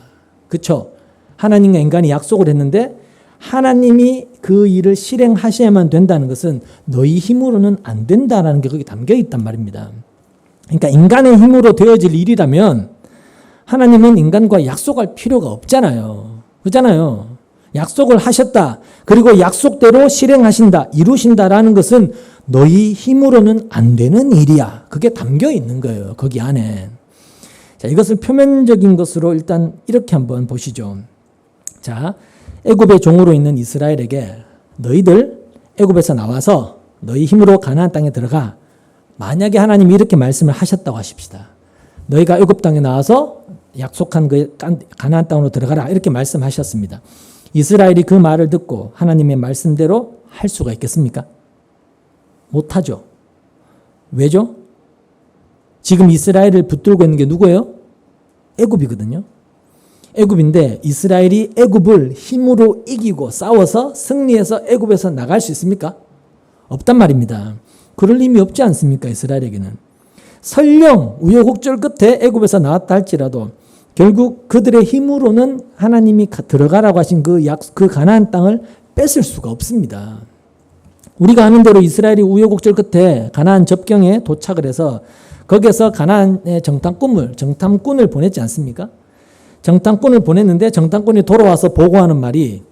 그렇죠? 하나님과 인간이 약속을 했는데 하나님이 그 일을 실행하셔야만 된다는 것은 너희 힘으로는 안 된다라는 게 거기 담겨 있단 말입니다. 그러니까 인간의 힘으로 되어질 일이라면 하나님은 인간과 약속할 필요가 없잖아요. 그렇잖아요. 약속을 하셨다. 그리고 약속대로 실행하신다. 이루신다라는 것은 너희 힘으로는 안 되는 일이야. 그게 담겨 있는 거예요. 거기 안에. 자, 이것을 표면적인 것으로 일단 이렇게 한번 보시죠. 자, 애굽의 종으로 있는 이스라엘에게 너희들 애굽에서 나와서 너희 힘으로 가나안 땅에 들어가. 만약에 하나님이 이렇게 말씀을 하셨다고 하십시다. 너희가 애굽 땅에 나와서 약속한 그 가나안 땅으로 들어가라. 이렇게 말씀하셨습니다. 이스라엘이 그 말을 듣고 하나님의 말씀대로 할 수가 있겠습니까? 못하죠. 왜죠? 지금 이스라엘을 붙들고 있는 게 누구예요? 애굽이거든요. 애굽인데 이스라엘이 애굽을 힘으로 이기고 싸워서 승리해서 애굽에서 나갈 수 있습니까? 없단 말입니다. 그럴 힘이 없지 않습니까? 이스라엘에게는. 설령 우여곡절 끝에 애굽에서 나왔다 할지라도 결국 그들의 힘으로는 하나님이 들어가라고 하신 그 가나안 땅을 뺏을 수가 없습니다. 우리가 아는 대로 이스라엘이 우여곡절 끝에 가나안 접경에 도착을 해서 거기에서 가나안의 정탐꾼을 보냈지 않습니까? 정탐꾼을 보냈는데 정탐꾼이 돌아와서 보고하는 말이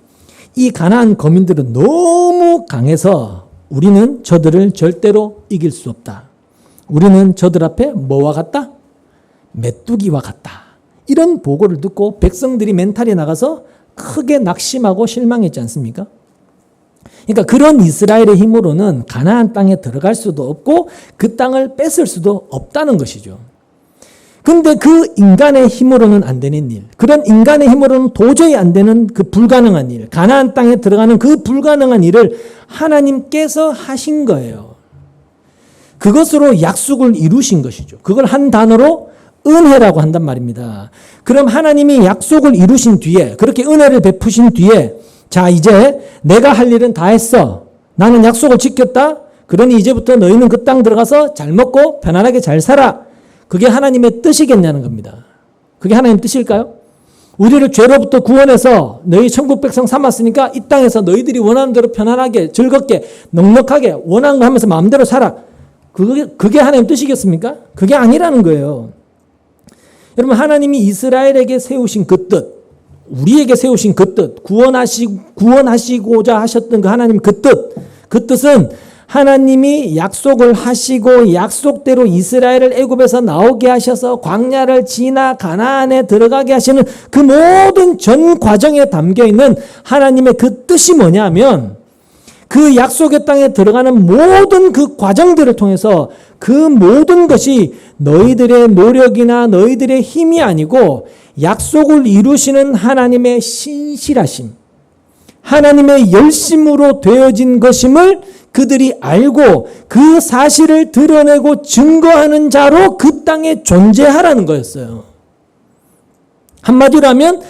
이 가나안 거민들은 너무 강해서 우리는 저들을 절대로 이길 수 없다. 우리는 저들 앞에 뭐와 같다? 메뚜기와 같다. 이런 보고를 듣고 백성들이 멘탈이 나가서 크게 낙심하고 실망했지 않습니까? 그러니까 그런 이스라엘의 힘으로는 가나안 땅에 들어갈 수도 없고 그 땅을 뺏을 수도 없다는 것이죠. 근데 그 인간의 힘으로는 안 되는 일, 그런 인간의 힘으로는 도저히 안 되는 그 불가능한 일, 가나안 땅에 들어가는 그 불가능한 일을 하나님께서 하신 거예요. 그것으로 약속을 이루신 것이죠. 그걸 한 단어로 은혜라고 한단 말입니다. 그럼 하나님이 약속을 이루신 뒤에, 그렇게 은혜를 베푸신 뒤에, 자, 이제 내가 할 일은 다 했어. 나는 약속을 지켰다. 그러니 이제부터 너희는 그 땅 들어가서 잘 먹고 편안하게 잘 살아. 그게 하나님의 뜻이겠냐는 겁니다. 그게 하나님 뜻일까요? 우리를 죄로부터 구원해서 너희 천국 백성 삼았으니까 이 땅에서 너희들이 원하는 대로 편안하게, 즐겁게, 넉넉하게 원하는 거 하면서 마음대로 살아. 그게 하나님 뜻이겠습니까? 그게 아니라는 거예요. 여러분, 하나님이 이스라엘에게 세우신 그 뜻, 우리에게 세우신 그 뜻, 구원하시고자 하셨던 그 하나님 그 뜻은 하나님이 약속을 하시고 약속대로 이스라엘을 애굽에서 나오게 하셔서 광야를 지나 가나안에 들어가게 하시는 그 모든 전 과정에 담겨 있는 하나님의 그 뜻이 뭐냐면 그 약속의 땅에 들어가는 모든 그 과정들을 통해서 그 모든 것이 너희들의 노력이나 너희들의 힘이 아니고 약속을 이루시는 하나님의 신실하심, 하나님의 열심으로 되어진 것임을 그들이 알고 그 사실을 드러내고 증거하는 자로 그 땅에 존재하라는 거였어요. 한마디로 하면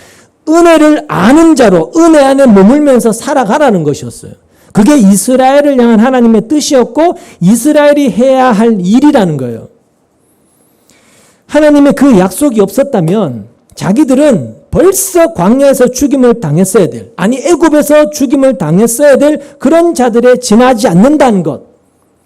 은혜를 아는 자로 은혜 안에 머물면서 살아가라는 것이었어요. 그게 이스라엘을 향한 하나님의 뜻이었고 이스라엘이 해야 할 일이라는 거예요. 하나님의 그 약속이 없었다면 자기들은 벌써 광야에서 죽임을 당했어야 될, 아니 애굽에서 죽임을 당했어야 될 그런 자들에 지나지 않는다는 것.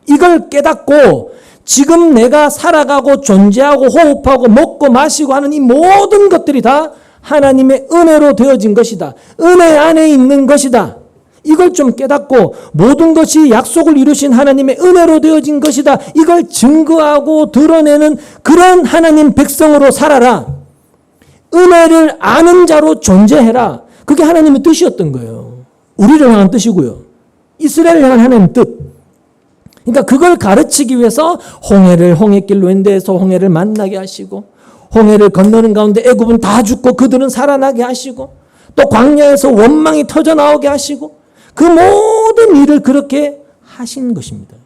이걸 깨닫고 지금 내가 살아가고 존재하고 호흡하고 먹고 마시고 하는 이 모든 것들이 다 하나님의 은혜로 되어진 것이다. 은혜 안에 있는 것이다. 이걸 좀 깨닫고 모든 것이 약속을 이루신 하나님의 은혜로 되어진 것이다. 이걸 증거하고 드러내는 그런 하나님 백성으로 살아라. 은혜를 아는 자로 존재해라. 그게 하나님의 뜻이었던 거예요. 우리를 향한 뜻이고요. 이스라엘을 향한 하나님의 뜻. 그러니까 그걸 가르치기 위해서 홍해를 홍해길로 인도해서 홍해를 만나게 하시고 홍해를 건너는 가운데 애굽은 다 죽고 그들은 살아나게 하시고 또 광야에서 원망이 터져 나오게 하시고 그 모든 일을 그렇게 하신 것입니다.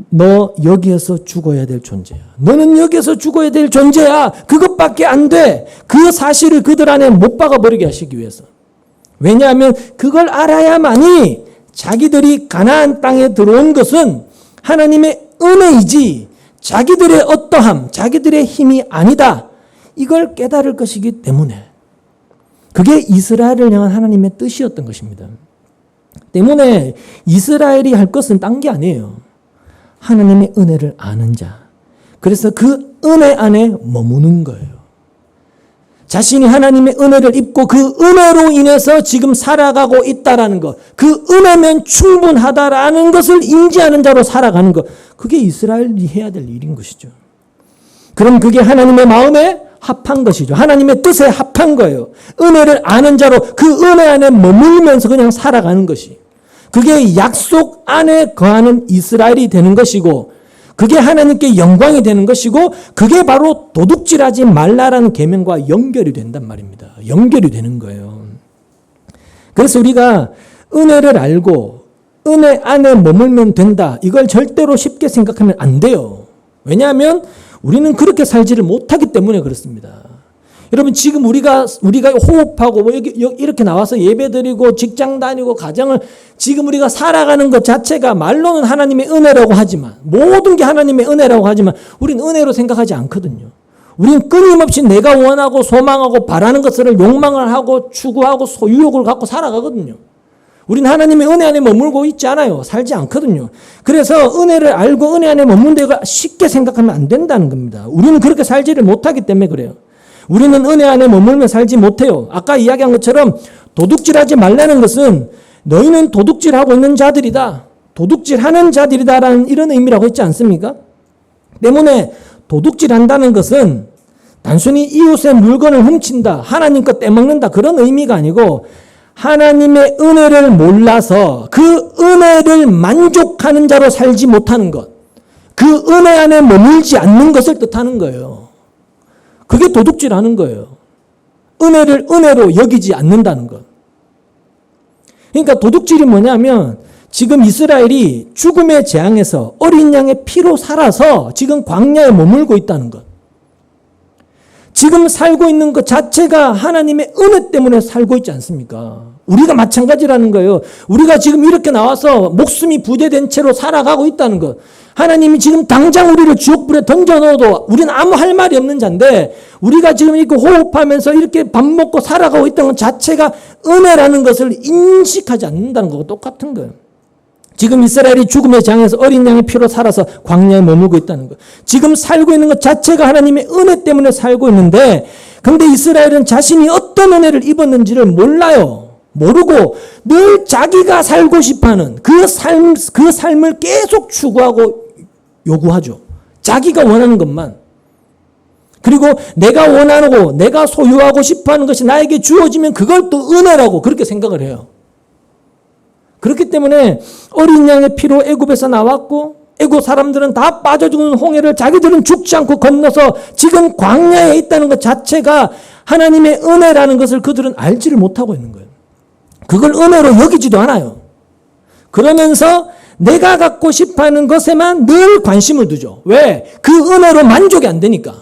너 여기에서 죽어야 될 존재야. 너는 여기에서 죽어야 될 존재야. 그것밖에 안 돼. 그 사실을 그들 안에 못 박아버리게 하시기 위해서. 왜냐하면 그걸 알아야만이 자기들이 가나안 땅에 들어온 것은 하나님의 은혜이지 자기들의 어떠함, 자기들의 힘이 아니다. 이걸 깨달을 것이기 때문에. 그게 이스라엘을 향한 하나님의 뜻이었던 것입니다. 때문에 이스라엘이 할 것은 딴 게 아니에요. 하나님의 은혜를 아는 자. 그래서 그 은혜 안에 머무는 거예요. 자신이 하나님의 은혜를 입고 그 은혜로 인해서 지금 살아가고 있다라는 것. 그 은혜면 충분하다라는 것을 인지하는 자로 살아가는 것. 그게 이스라엘이 해야 될 일인 것이죠. 그럼 그게 하나님의 마음에 합한 것이죠. 하나님의 뜻에 합한 거예요. 은혜를 아는 자로 그 은혜 안에 머물면서 그냥 살아가는 것이. 그게 약속 안에 거하는 이스라엘이 되는 것이고 그게 하나님께 영광이 되는 것이고 그게 바로 도둑질하지 말라라는 계명과 연결이 된단 말입니다. 연결이 되는 거예요. 그래서 우리가 은혜를 알고 은혜 안에 머물면 된다. 이걸 절대로 쉽게 생각하면 안 돼요. 왜냐하면 우리는 그렇게 살지를 못하기 때문에 그렇습니다. 여러분 지금 우리가 호흡하고 뭐 이렇게 나와서 예배드리고 직장 다니고 가정을 지금 우리가 살아가는 것 자체가 말로는 하나님의 은혜라고 하지만 모든 게 하나님의 은혜라고 하지만 우리는 은혜로 생각하지 않거든요. 우리는 끊임없이 내가 원하고 소망하고 바라는 것을 욕망을 하고 추구하고 소유욕을 갖고 살아가거든요. 우리는 하나님의 은혜 안에 머물고 있지 않아요. 살지 않거든요. 그래서 은혜를 알고 은혜 안에 머문다가 쉽게 생각하면 안 된다는 겁니다. 우리는 그렇게 살지를 못하기 때문에 그래요. 우리는 은혜 안에 머물며 살지 못해요. 아까 이야기한 것처럼 도둑질하지 말라는 것은 너희는 도둑질하고 있는 자들이다. 도둑질하는 자들이다라는 이런 의미라고 했지 않습니까? 때문에 도둑질한다는 것은 단순히 이웃의 물건을 훔친다, 하나님 것 떼먹는다 그런 의미가 아니고 하나님의 은혜를 몰라서 그 은혜를 만족하는 자로 살지 못하는 것, 그 은혜 안에 머물지 않는 것을 뜻하는 거예요. 그게 도둑질하는 거예요. 은혜를 은혜로 여기지 않는다는 것. 그러니까 도둑질이 뭐냐면 지금 이스라엘이 죽음의 재앙에서 어린 양의 피로 살아서 지금 광야에 머물고 있다는 것. 지금 살고 있는 것 자체가 하나님의 은혜 때문에 살고 있지 않습니까? 우리가 마찬가지라는 거예요. 우리가 지금 이렇게 나와서 목숨이 부재된 채로 살아가고 있다는 것. 하나님이 지금 당장 우리를 지옥불에 던져넣어도 우리는 아무 할 말이 없는 자인데 우리가 지금 이렇게 호흡하면서 이렇게 밥 먹고 살아가고 있다는 것 자체가 은혜라는 것을 인식하지 않는다는 것과 똑같은 거예요. 지금 이스라엘이 죽음의 장에서 어린 양의 피로 살아서 광야에 머물고 있다는 것. 지금 살고 있는 것 자체가 하나님의 은혜 때문에 살고 있는데 근데 이스라엘은 자신이 어떤 은혜를 입었는지를 몰라요. 모르고 늘 자기가 살고 싶어하는 그 삶을 계속 추구하고 요구하죠. 자기가 원하는 것만. 그리고 내가 원하고 내가 소유하고 싶어하는 것이 나에게 주어지면 그걸 또 은혜라고 그렇게 생각을 해요. 그렇기 때문에 어린 양의 피로 애굽에서 나왔고 애굽 사람들은 다 빠져 죽는 홍해를 자기들은 죽지 않고 건너서 지금 광야에 있다는 것 자체가 하나님의 은혜라는 것을 그들은 알지를 못하고 있는 거예요. 그걸 은혜로 여기지도 않아요. 그러면서 내가 갖고 싶어하는 것에만 늘 관심을 두죠. 왜? 그 은혜로 만족이 안 되니까.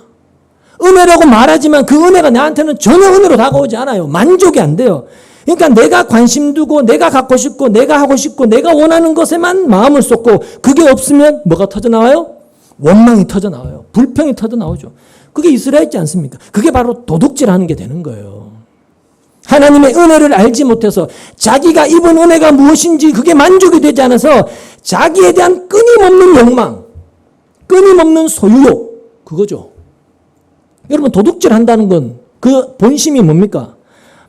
은혜라고 말하지만 그 은혜가 나한테는 전혀 은혜로 다가오지 않아요. 만족이 안 돼요. 그러니까 내가 관심 두고 내가 갖고 싶고 내가 하고 싶고 내가 원하는 것에만 마음을 쏟고 그게 없으면 뭐가 터져나와요? 원망이 터져나와요. 불평이 터져나오죠. 그게 이스라엘이지 않습니까? 그게 바로 도둑질하는 게 되는 거예요. 하나님의 은혜를 알지 못해서 자기가 입은 은혜가 무엇인지 그게 만족이 되지 않아서 자기에 대한 끊임없는 욕망, 끊임없는 소유욕, 그거죠. 여러분 도둑질한다는 건 그 본심이 뭡니까?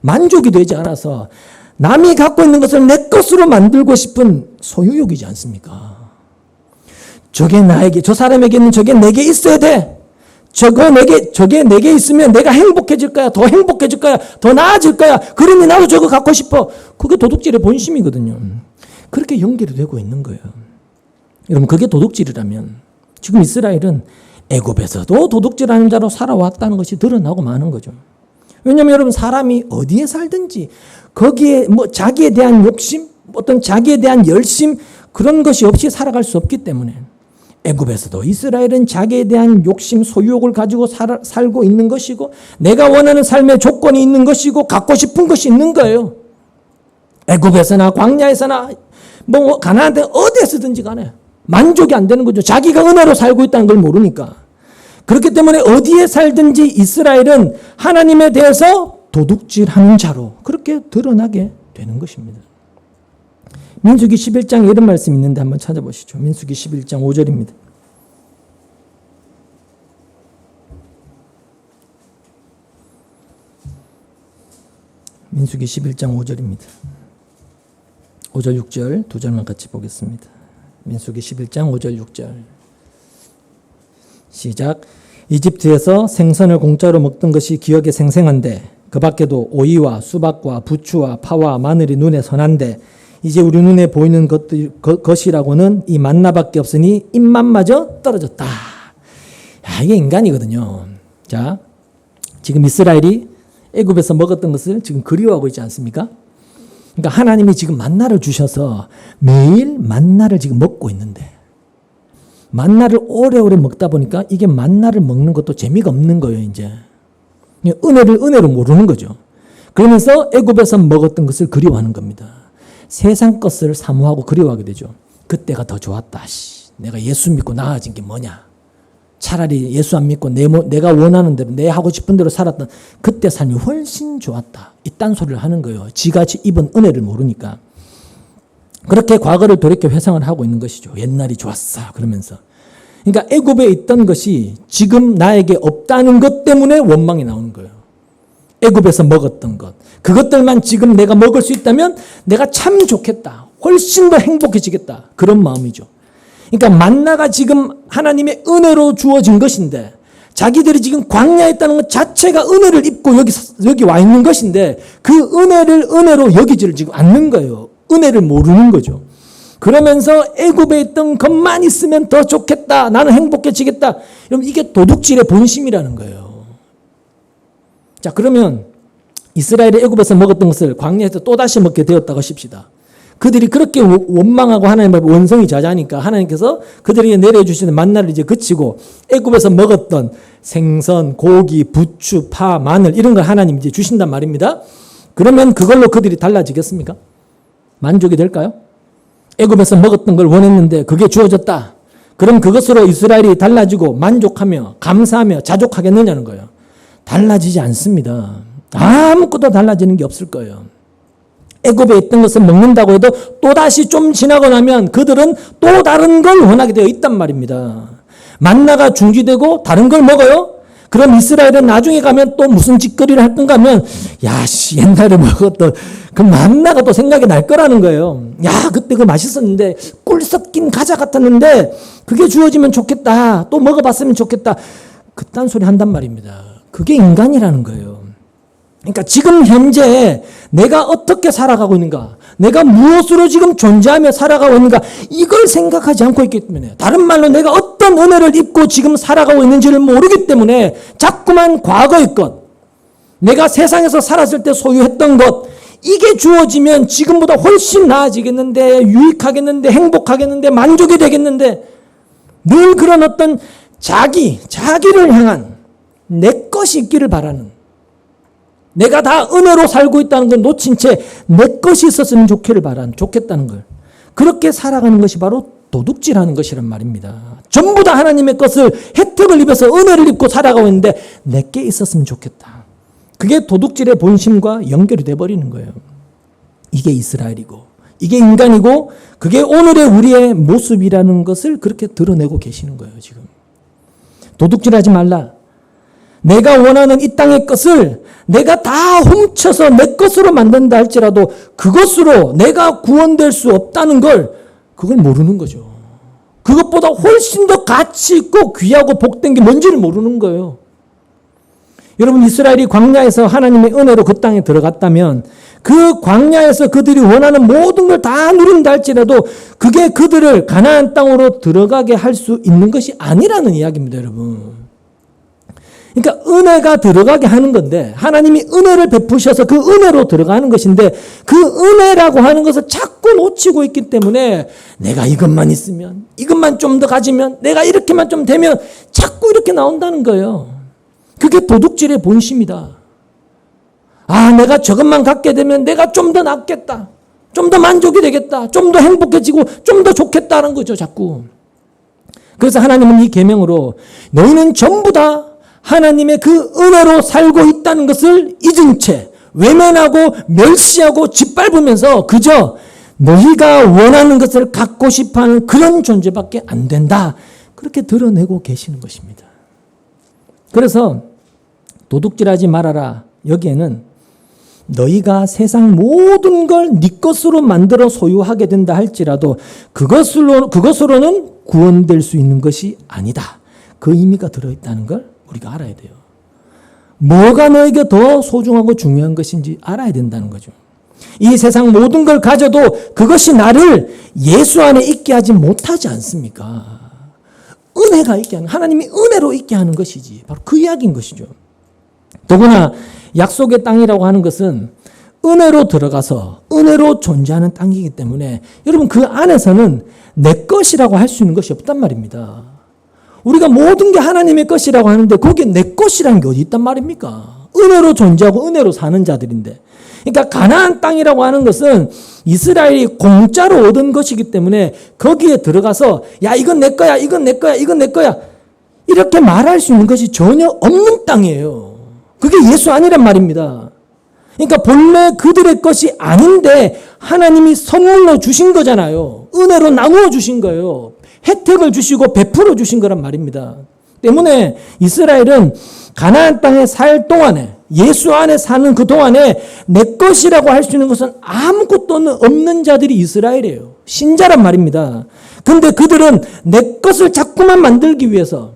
만족이 되지 않아서 남이 갖고 있는 것을 내 것으로 만들고 싶은 소유욕이지 않습니까? 저게 나에게, 저 사람에게는 저게 내게 있어야 돼. 저게 내게 있으면 내가 행복해질 거야. 더 행복해질 거야. 더 나아질 거야. 그러니 나도 저거 갖고 싶어. 그게 도둑질의 본심이거든요. 그렇게 연결이 되고 있는 거예요. 여러분 그게 도둑질이라면 지금 이스라엘은 애굽에서도 도둑질하는 자로 살아왔다는 것이 드러나고 마는 거죠. 왜냐하면 여러분 사람이 어디에 살든지 거기에 뭐 자기에 대한 욕심, 어떤 자기에 대한 열심 그런 것이 없이 살아갈 수 없기 때문에 애굽에서도 이스라엘은 자기에 대한 욕심, 소유욕을 가지고 살고 있는 것이고 내가 원하는 삶의 조건이 있는 것이고 갖고 싶은 것이 있는 거예요. 애굽에서나 광야에서나 뭐 가나안 데 어디에서든지 간에 만족이 안 되는 거죠. 자기가 은혜로 살고 있다는 걸 모르니까. 그렇기 때문에 어디에 살든지 이스라엘은 하나님에 대해서 도둑질하는 자로 그렇게 드러나게 되는 것입니다. 민수기 11장에 이런 말씀이 있는데 한번 찾아보시죠. 민수기 11장 5절입니다. 민수기 11장 5절입니다. 5절 6절 두 절만 같이 보겠습니다. 민수기 11장 5절 6절 시작. 이집트에서 생선을 공짜로 먹던 것이 기억에 생생한데 그 밖에도 오이와 수박과 부추와 파와 마늘이 눈에 선한데 이제 우리 눈에 보이는 것이라고는 이 만나밖에 없으니 입맛마저 떨어졌다. 야, 이게 인간이거든요. 자, 지금 이스라엘이 애굽에서 먹었던 것을 지금 그리워하고 있지 않습니까? 그러니까 하나님이 지금 만나를 주셔서 매일 만나를 지금 먹고 있는데 만나를 오래오래 먹다 보니까 이게 만나를 먹는 것도 재미가 없는 거예요. 이제 은혜로 모르는 거죠. 그러면서 애굽에서 먹었던 것을 그리워하는 겁니다. 세상 것을 사모하고 그리워하게 되죠. 그때가 더 좋았다. 내가 예수 믿고 나아진 게 뭐냐. 차라리 예수 안 믿고 내가 원하는 대로 내 하고 싶은 대로 살았던 그때 삶이 훨씬 좋았다. 이딴 소리를 하는 거예요. 지가 입은 은혜를 모르니까. 그렇게 과거를 돌이켜 회상을 하고 있는 것이죠. 옛날이 좋았어 그러면서. 그러니까 애굽에 있던 것이 지금 나에게 없다는 것 때문에 원망이 나오는 거예요. 애굽에서 먹었던 것. 그것들만 지금 내가 먹을 수 있다면 내가 참 좋겠다. 훨씬 더 행복해지겠다. 그런 마음이죠. 그러니까 만나가 지금 하나님의 은혜로 주어진 것인데 자기들이 지금 광야에 있다는 것 자체가 은혜를 입고 여기 와 있는 것인데 그 은혜를 은혜로 여기지를 지금 않는 거예요. 은혜를 모르는 거죠. 그러면서 애굽에 있던 것만 있으면 더 좋겠다. 나는 행복해지겠다. 여러분 이게 도둑질의 본심이라는 거예요. 자, 그러면 이스라엘이 애굽에서 먹었던 것을 광야에서 또다시 먹게 되었다고 하십시다. 그들이 그렇게 원망하고 하나님 앞에 원성이 자자하니까 하나님께서 그들에게 내려주시는 만나를 이제 그치고 애굽에서 먹었던 생선, 고기, 부추, 파, 마늘 이런 걸 하나님 이제 주신단 말입니다. 그러면 그걸로 그들이 달라지겠습니까? 만족이 될까요? 애굽에서 먹었던 걸 원했는데 그게 주어졌다. 그럼 그것으로 이스라엘이 달라지고 만족하며 감사하며 자족하겠느냐는 거예요. 달라지지 않습니다. 아무것도 달라지는 게 없을 거예요. 애굽에 있던 것을 먹는다고 해도 또다시 좀 지나고 나면 그들은 또 다른 걸 원하게 되어 있단 말입니다. 만나가 중지되고 다른 걸 먹어요. 그럼 이스라엘은 나중에 가면 또 무슨 짓거리를 할 건가 하면, 야, 옛날에 먹었던 그 만나가 또 생각이 날 거라는 거예요. 야, 그때 그거 맛있었는데, 꿀 섞인 과자 같았는데, 그게 주어지면 좋겠다. 또 먹어봤으면 좋겠다. 그딴 소리 한단 말입니다. 그게 인간이라는 거예요. 그러니까 지금 현재 내가 어떻게 살아가고 있는가, 내가 무엇으로 지금 존재하며 살아가고 있는가, 이걸 생각하지 않고 있기 때문에, 다른 말로 내가 어떤 은혜를 입고 지금 살아가고 있는지를 모르기 때문에 자꾸만 과거의 것, 내가 세상에서 살았을 때 소유했던 것, 이게 주어지면 지금보다 훨씬 나아지겠는데, 유익하겠는데, 행복하겠는데, 만족이 되겠는데, 늘 그런 어떤 자기를 향한 내 것이 있기를 바라는, 내가 다 은혜로 살고 있다는 걸 놓친 채 내 것이 있었으면 좋겠다는 걸, 그렇게 살아가는 것이 바로 도둑질하는 것이란 말입니다. 전부 다 하나님의 것을 혜택을 입어서 은혜를 입고 살아가고 있는데 내게 있었으면 좋겠다. 그게 도둑질의 본심과 연결이 돼버리는 거예요. 이게 이스라엘이고 이게 인간이고 그게 오늘의 우리의 모습이라는 것을 그렇게 드러내고 계시는 거예요. 지금 도둑질하지 말라. 내가 원하는 이 땅의 것을 내가 다 훔쳐서 내 것으로 만든다 할지라도 그것으로 내가 구원될 수 없다는 걸, 그걸 모르는 거죠. 그것보다 훨씬 더 가치 있고 귀하고 복된 게 뭔지를 모르는 거예요. 여러분, 이스라엘이 광야에서 하나님의 은혜로 그 땅에 들어갔다면 그 광야에서 그들이 원하는 모든 걸 다 누린다 할지라도 그게 그들을 가나안 땅으로 들어가게 할 수 있는 것이 아니라는 이야기입니다, 여러분. 그러니까 은혜가 들어가게 하는 건데, 하나님이 은혜를 베푸셔서 그 은혜로 들어가는 것인데, 그 은혜라고 하는 것을 자꾸 놓치고 있기 때문에 내가 이것만 있으면, 이것만 좀 더 가지면, 내가 이렇게만 좀 되면 자꾸 이렇게 나온다는 거예요. 그게 도둑질의 본심이다. 아, 내가 저것만 갖게 되면 내가 좀 더 낫겠다, 좀 더 만족이 되겠다, 좀 더 행복해지고 좀 더 좋겠다는 거죠, 자꾸. 그래서 하나님은 이 계명으로 너희는 전부 다 하나님의 그 은혜로 살고 있다는 것을 잊은 채 외면하고 멸시하고 짓밟으면서 그저 너희가 원하는 것을 갖고 싶어하는 그런 존재밖에 안 된다, 그렇게 드러내고 계시는 것입니다. 그래서 도둑질하지 말아라, 여기에는 너희가 세상 모든 걸 네 것으로 만들어 소유하게 된다 할지라도 그것으로는 구원될 수 있는 것이 아니다, 그 의미가 들어있다는 걸 우리가 알아야 돼요. 뭐가 너에게 더 소중하고 중요한 것인지 알아야 된다는 거죠. 이 세상 모든 걸 가져도 그것이 나를 예수 안에 있게 하지 못하지 않습니까? 은혜가 있게 하는, 하나님이 은혜로 있게 하는 것이지, 바로 그 이야기인 것이죠. 더구나 약속의 땅이라고 하는 것은 은혜로 들어가서 은혜로 존재하는 땅이기 때문에 여러분, 그 안에서는 내 것이라고 할 수 있는 것이 없단 말입니다. 우리가 모든 게 하나님의 것이라고 하는데 거기에 내 것이라는 게 어디 있단 말입니까? 은혜로 존재하고 은혜로 사는 자들인데. 그러니까 가나안 땅이라고 하는 것은 이스라엘이 공짜로 얻은 것이기 때문에 거기에 들어가서 야, 이건 내 거야, 이건 내 거야, 이건 내 거야, 이렇게 말할 수 있는 것이 전혀 없는 땅이에요. 그게 예수 아니란 말입니다. 그러니까 본래 그들의 것이 아닌데 하나님이 선물로 주신 거잖아요. 은혜로 나누어 주신 거예요. 혜택을 주시고 베풀어 주신 거란 말입니다. 때문에 이스라엘은 가나안 땅에 살 동안에, 예수 안에 사는 그 동안에 내 것이라고 할 수 있는 것은 아무것도 없는 자들이 이스라엘이에요. 신자란 말입니다. 근데 그들은 내 것을 자꾸만 만들기 위해서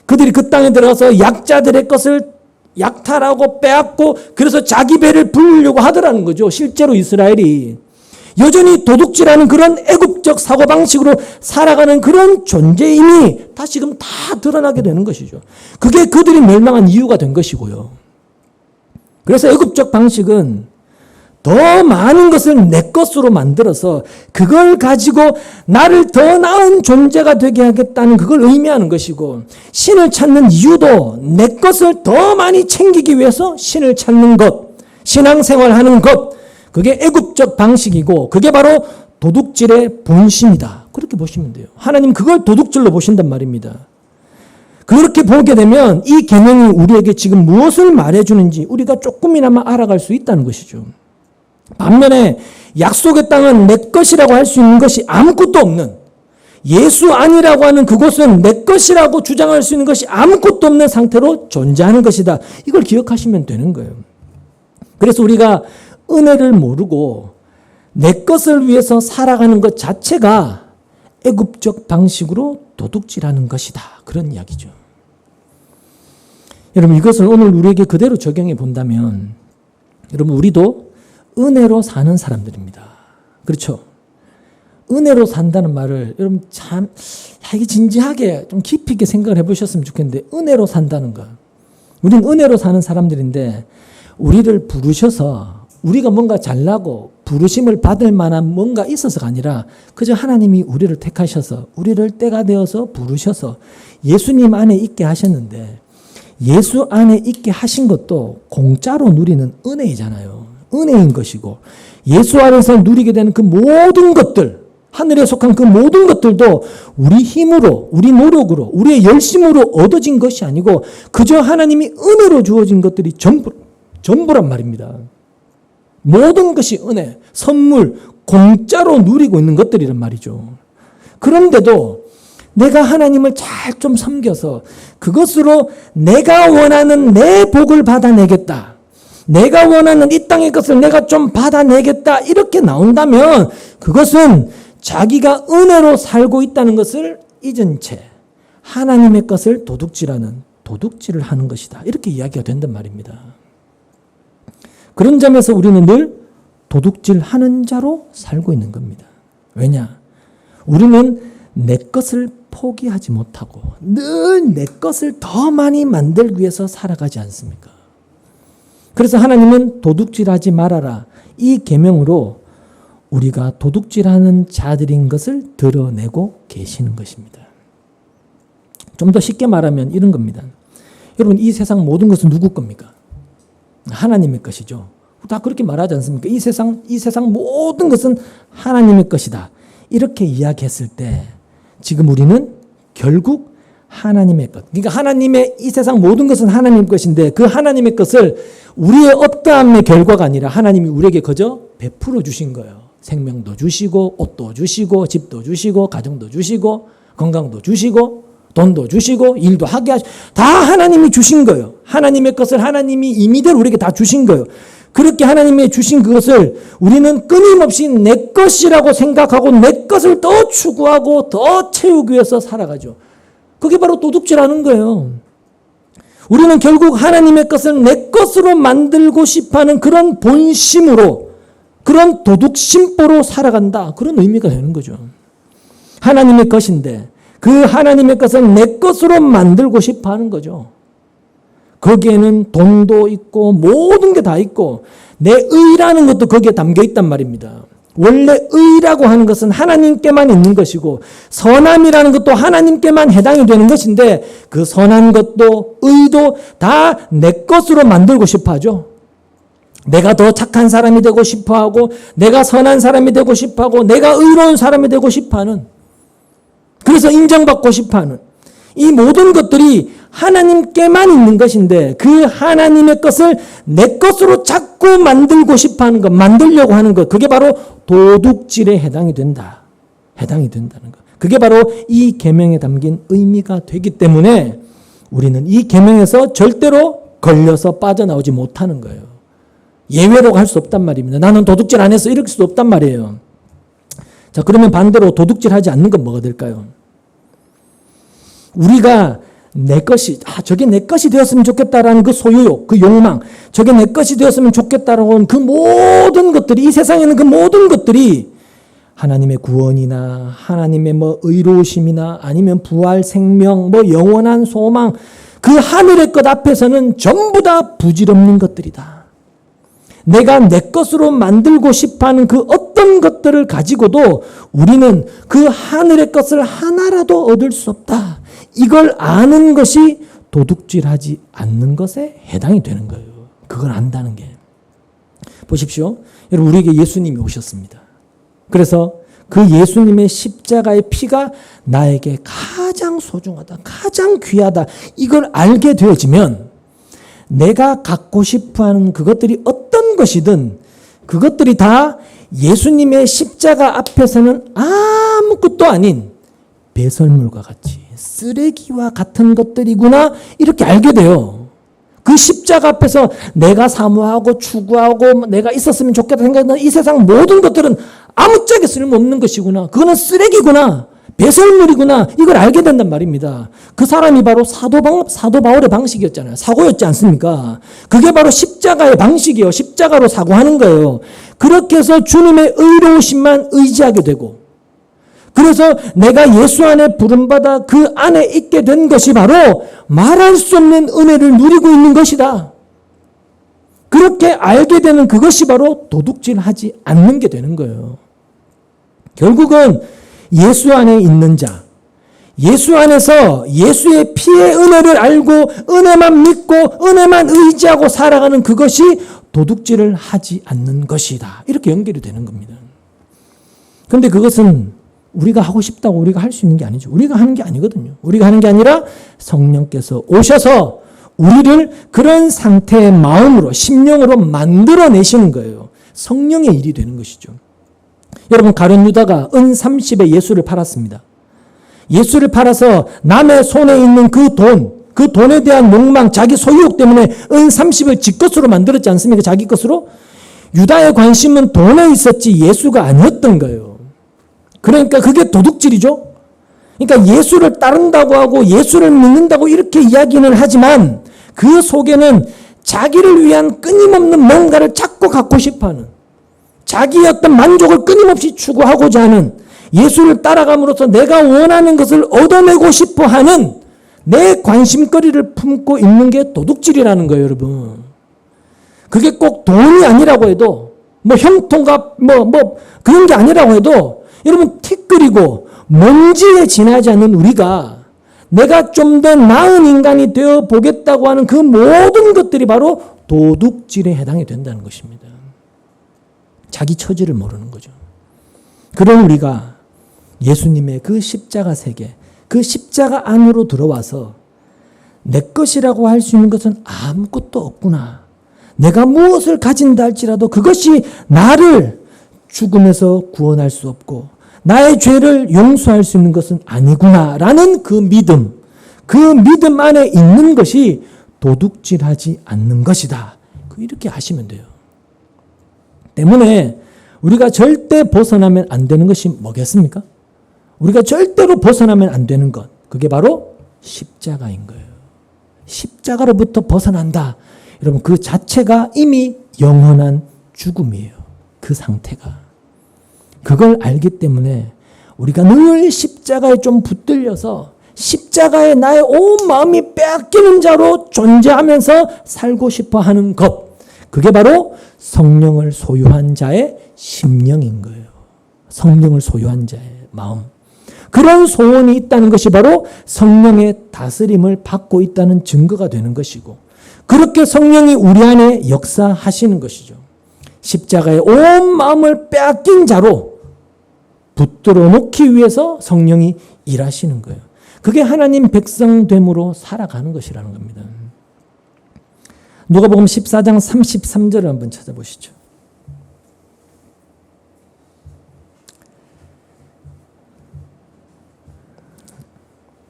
그들이 그 땅에 들어가서 약자들의 것을 약탈하고 빼앗고 그래서 자기 배를 불리려고 하더라는 거죠. 실제로 이스라엘이 여전히 도둑질하는 그런 애국적 사고방식으로 살아가는 그런 존재임이 다시금 다 드러나게 되는 것이죠. 그게 그들이 멸망한 이유가 된 것이고요. 그래서 애국적 방식은 더 많은 것을 내 것으로 만들어서 그걸 가지고 나를 더 나은 존재가 되게 하겠다는 그걸 의미하는 것이고, 신을 찾는 이유도 내 것을 더 많이 챙기기 위해서 신을 찾는 것, 신앙생활하는 것, 그게 애국적 방식이고 그게 바로 도둑질의 본심이다, 그렇게 보시면 돼요. 하나님 그걸 도둑질로 보신단 말입니다. 그렇게 보게 되면 이 계명이 우리에게 지금 무엇을 말해주는지 우리가 조금이나마 알아갈 수 있다는 것이죠. 반면에 약속의 땅은 내 것이라고 할 수 있는 것이 아무것도 없는, 예수 아니라고 하는 그곳은 내 것이라고 주장할 수 있는 것이 아무것도 없는 상태로 존재하는 것이다. 이걸 기억하시면 되는 거예요. 그래서 우리가 은혜를 모르고 내 것을 위해서 살아가는 것 자체가 애굽적 방식으로 도둑질하는 것이다. 그런 이야기죠. 여러분, 이것을 오늘 우리에게 그대로 적용해 본다면 여러분, 우리도 은혜로 사는 사람들입니다. 그렇죠? 은혜로 산다는 말을 여러분 참 이게 진지하게 좀 깊이 있게 생각을 해보셨으면 좋겠는데, 은혜로 산다는 거. 우리는 은혜로 사는 사람들인데 우리를 부르셔서 우리가 뭔가 잘나고 부르심을 받을 만한 뭔가 있어서가 아니라 그저 하나님이 우리를 택하셔서 우리를 때가 되어서 부르셔서 예수님 안에 있게 하셨는데, 예수 안에 있게 하신 것도 공짜로 누리는 은혜이잖아요. 은혜인 것이고, 예수 안에서 누리게 되는 그 모든 것들, 하늘에 속한 그 모든 것들도 우리 힘으로, 우리 노력으로, 우리의 열심으로 얻어진 것이 아니고 그저 하나님이 은혜로 주어진 것들이 전부란 말입니다. 모든 것이 은혜, 선물, 공짜로 누리고 있는 것들이란 말이죠. 그런데도 내가 하나님을 잘 좀 섬겨서 그것으로 내가 원하는 내 복을 받아내겠다, 내가 원하는 이 땅의 것을 내가 좀 받아내겠다, 이렇게 나온다면 그것은 자기가 은혜로 살고 있다는 것을 잊은 채 하나님의 것을 도둑질을 하는 것이다. 이렇게 이야기가 된단 말입니다. 그런 점에서 우리는 늘 도둑질하는 자로 살고 있는 겁니다. 왜냐? 우리는 내 것을 포기하지 못하고 늘 내 것을 더 많이 만들기 위해서 살아가지 않습니까? 그래서 하나님은 도둑질하지 말아라, 이 계명으로 우리가 도둑질하는 자들인 것을 드러내고 계시는 것입니다. 좀 더 쉽게 말하면 이런 겁니다. 여러분, 이 세상 모든 것은 누구 겁니까? 하나님의 것이죠. 다 그렇게 말하지 않습니까? 이 세상 모든 것은 하나님의 것이다. 이렇게 이야기했을 때 지금 우리는 결국 하나님의 것, 그러니까 하나님의 이 세상 모든 것은 하나님의 것인데 그 하나님의 것을 우리의 어떠함의 결과가 아니라 하나님이 우리에게 그저 베풀어 주신 거예요. 생명도 주시고 옷도 주시고 집도 주시고 가정도 주시고 건강도 주시고 돈도 주시고 일도 하게 하시고 다 하나님이 주신 거예요. 하나님의 것을 하나님이 임의대로 우리에게 다 주신 거예요. 그렇게 하나님이 주신 그것을 우리는 끊임없이 내 것이라고 생각하고 내 것을 더 추구하고 더 채우기 위해서 살아가죠. 그게 바로 도둑질하는 거예요. 우리는 결국 하나님의 것을 내 것으로 만들고 싶어하는 그런 본심으로, 그런 도둑심보로 살아간다, 그런 의미가 되는 거죠. 하나님의 것인데 그 하나님의 것을 내 것으로 만들고 싶어하는 거죠. 거기에는 돈도 있고 모든 게 다 있고 내 의라는 것도 거기에 담겨 있단 말입니다. 원래 의라고 하는 것은 하나님께만 있는 것이고 선함이라는 것도 하나님께만 해당이 되는 것인데 그 선한 것도 의도 다 내 것으로 만들고 싶어 하죠. 내가 더 착한 사람이 되고 싶어 하고 내가 선한 사람이 되고 싶어 하고 내가 의로운 사람이 되고 싶어 하는, 그래서 인정받고 싶어 하는 이 모든 것들이 하나님께만 있는 것인데 그 하나님의 것을 내 것으로 자꾸 만들고 싶어 하는 것, 만들려고 하는 것, 그게 바로 도둑질에 해당이 된다는 것. 그게 바로 이 계명에 담긴 의미가 되기 때문에 우리는 이 계명에서 절대로 걸려서 빠져나오지 못하는 거예요. 예외로 할 수 없단 말입니다. 나는 도둑질 안 해서 이럴 수 없단 말이에요. 자, 그러면 반대로 도둑질하지 않는 건 뭐가 될까요? 우리가 내 것이, 저게 내 것이 되었으면 좋겠다라는 그 소유욕, 그 욕망, 저게 내 것이 되었으면 좋겠다라고 하는 그 모든 것들이, 이 세상에 있는 그 모든 것들이 하나님의 구원이나 하나님의 의로우심이나 아니면 부활, 생명, 영원한 소망, 그 하늘의 것 앞에서는 전부 다 부질없는 것들이다. 내가 내 것으로 만들고 싶어하는 그 어떤 것들을 가지고도 우리는 그 하늘의 것을 하나라도 얻을 수 없다. 이걸 아는 것이 도둑질하지 않는 것에 해당이 되는 거예요. 그걸 안다는 게. 보십시오. 여러분, 우리에게 예수님이 오셨습니다. 그래서 그 예수님의 십자가의 피가 나에게 가장 소중하다, 가장 귀하다, 이걸 알게 되어지면 내가 갖고 싶어하는 그것들이 어떤 것이든 그것들이 다 예수님의 십자가 앞에서는 아무것도 아닌 배설물과 같이 쓰레기와 같은 것들이구나 이렇게 알게 돼요. 그 십자가 앞에서 내가 사모하고 추구하고 내가 있었으면 좋겠다 생각하는 이 세상 모든 것들은 아무짝에 쓸모없는 것이구나. 그거는 쓰레기구나. 배설물이구나. 이걸 알게 된단 말입니다. 그 사람이 바로 사도 바울의 방식이었잖아요. 사고였지 않습니까? 그게 바로 십자가의 방식이에요. 십자가로 사고하는 거예요. 그렇게 해서 주님의 의로우심만 의지하게 되고, 그래서 내가 예수 안에 부름받아 그 안에 있게 된 것이 바로 말할 수 없는 은혜를 누리고 있는 것이다. 그렇게 알게 되는 그것이 바로 도둑질하지 않는 게 되는 거예요. 결국은 예수 안에 있는 자, 예수 안에서 예수의 피의 은혜를 알고 은혜만 믿고 은혜만 의지하고 살아가는 그것이 도둑질을 하지 않는 것이다. 이렇게 연결이 되는 겁니다. 그런데 그것은 우리가 하고 싶다고 우리가 할 수 있는 게 아니죠. 우리가 하는 게 아니거든요. 우리가 하는 게 아니라 성령께서 오셔서 우리를 그런 상태의 마음으로, 심령으로 만들어내시는 거예요. 성령의 일이 되는 것이죠. 여러분, 가룟 유다가 은 30에 예수를 팔았습니다. 예수를 팔아서 남의 손에 있는 그 돈에 대한 욕망, 자기 소유욕 때문에 은 30을 지 것으로 만들었지 않습니까? 자기 것으로. 유다의 관심은 돈에 있었지 예수가 아니었던 거예요. 그러니까 그게 도둑질이죠. 그러니까 예수를 따른다고 하고 예수를 믿는다고 이렇게 이야기는 하지만 그 속에는 자기를 위한 끊임없는 뭔가를 자꾸 갖고 싶어하는, 자기의 어떤 만족을 끊임없이 추구하고자 하는, 예수를 따라감으로써 내가 원하는 것을 얻어내고 싶어하는 내 관심거리를 품고 있는 게 도둑질이라는 거예요, 여러분. 그게 꼭 돈이 아니라고 해도, 형통과 그런 게 아니라고 해도, 여러분, 티끌이고 먼지에 지나지 않는 우리가 내가 좀 더 나은 인간이 되어 보겠다고 하는 그 모든 것들이 바로 도둑질에 해당이 된다는 것입니다. 자기 처지를 모르는 거죠. 그런 우리가 예수님의 그 십자가 세계, 그 십자가 안으로 들어와서 내 것이라고 할 수 있는 것은 아무것도 없구나. 내가 무엇을 가진다 할지라도 그것이 나를 죽음에서 구원할 수 없고 나의 죄를 용서할 수 있는 것은 아니구나라는 그 믿음 안에 있는 것이 도둑질하지 않는 것이다. 이렇게 하시면 돼요. 때문에 우리가 절대 벗어나면 안 되는 것이 뭐겠습니까? 우리가 절대로 벗어나면 안 되는 것, 그게 바로 십자가인 거예요. 십자가로부터 벗어난다. 여러분, 그 자체가 이미 영원한 죽음이에요. 그 상태가. 그걸 알기 때문에 우리가 늘 십자가에 좀 붙들려서 십자가에 나의 온 마음이 빼앗기는 자로 존재하면서 살고 싶어 하는 것, 그게 바로 성령을 소유한 자의 심령인 거예요. 성령을 소유한 자의 마음. 그런 소원이 있다는 것이 바로 성령의 다스림을 받고 있다는 증거가 되는 것이고, 그렇게 성령이 우리 안에 역사하시는 것이죠. 십자가에 온 마음을 빼앗긴 자로 붙들어 놓기 위해서 성령이 일하시는 거예요. 그게 하나님 백성됨으로 살아가는 것이라는 겁니다. 누가복음 14장 33절을 한번 찾아보시죠.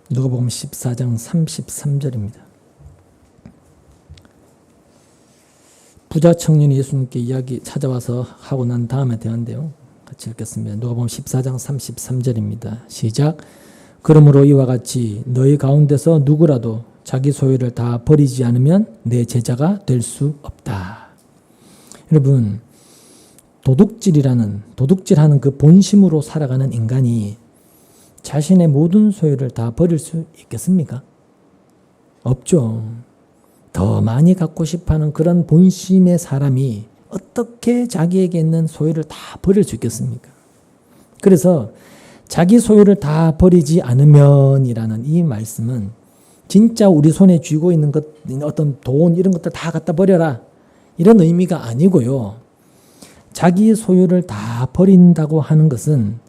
누가복음 14장 33절입니다. 부자 청년이 예수님께 이야기 찾아와서 하고 난 다음에 대한데요. 같이 읽겠습니다. 누가복음 14장 33절입니다. 시작. 그러므로 이와 같이 너희 가운데서 누구라도 자기 소유를 다 버리지 않으면 내 제자가 될 수 없다. 여러분, 도둑질하는 그 본심으로 살아가는 인간이 자신의 모든 소유를 다 버릴 수 있겠습니까? 없죠. 더 많이 갖고 싶어하는 그런 본심의 사람이 어떻게 자기에게 있는 소유를 다 버릴 수 있겠습니까? 그래서 자기 소유를 다 버리지 않으면이라는 이 말씀은 진짜 우리 손에 쥐고 있는 것, 어떤 돈 이런 것들 다 갖다 버려라 이런 의미가 아니고요. 자기 소유를 다 버린다고 하는 것은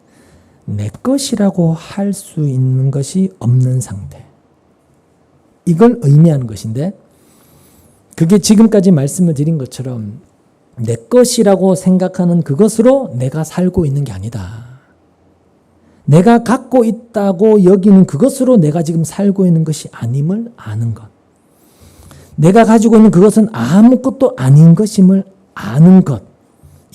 내 것이라고 할 수 있는 것이 없는 상태. 이걸 의미하는 것인데, 그게 지금까지 말씀을 드린 것처럼 내 것이라고 생각하는 그것으로 내가 살고 있는 게 아니다. 내가 갖고 있다고 여기는 그것으로 내가 지금 살고 있는 것이 아님을 아는 것. 내가 가지고 있는 그것은 아무것도 아닌 것임을 아는 것.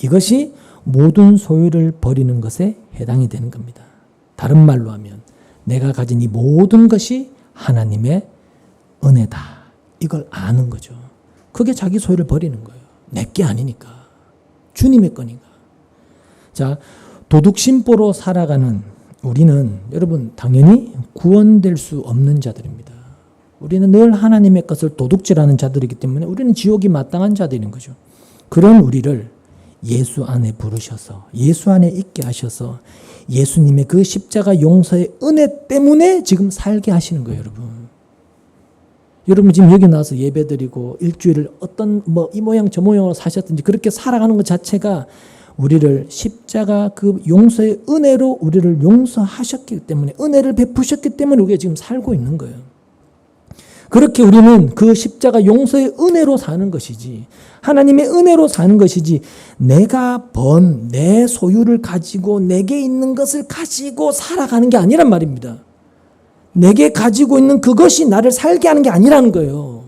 이것이 모든 소유를 버리는 것에 해당이 되는 겁니다. 다른 말로 하면 내가 가진 이 모든 것이 하나님의 은혜다. 이걸 아는 거죠. 그게 자기 소유를 버리는 거예요. 내 게 아니니까. 주님의 거니까. 자, 도둑심보로 살아가는 우리는 여러분 당연히 구원될 수 없는 자들입니다. 우리는 늘 하나님의 것을 도둑질하는 자들이기 때문에 우리는 지옥이 마땅한 자들인 거죠. 그런 우리를 예수 안에 부르셔서 예수 안에 있게 하셔서 예수님의 그 십자가 용서의 은혜 때문에 지금 살게 하시는 거예요, 여러분. 여러분 지금 여기 나와서 예배드리고 일주일을 어떤 이 모양 저 모양으로 사셨든지 그렇게 살아가는 것 자체가 우리를 십자가 그 용서의 은혜로 우리를 용서하셨기 때문에 은혜를 베푸셨기 때문에 우리가 지금 살고 있는 거예요. 그렇게 우리는 그 십자가 용서의 은혜로 사는 것이지 하나님의 은혜로 사는 것이지 내가 번 내 소유를 가지고 내게 있는 것을 가지고 살아가는 게 아니란 말입니다. 내게 가지고 있는 그것이 나를 살게 하는 게 아니라는 거예요.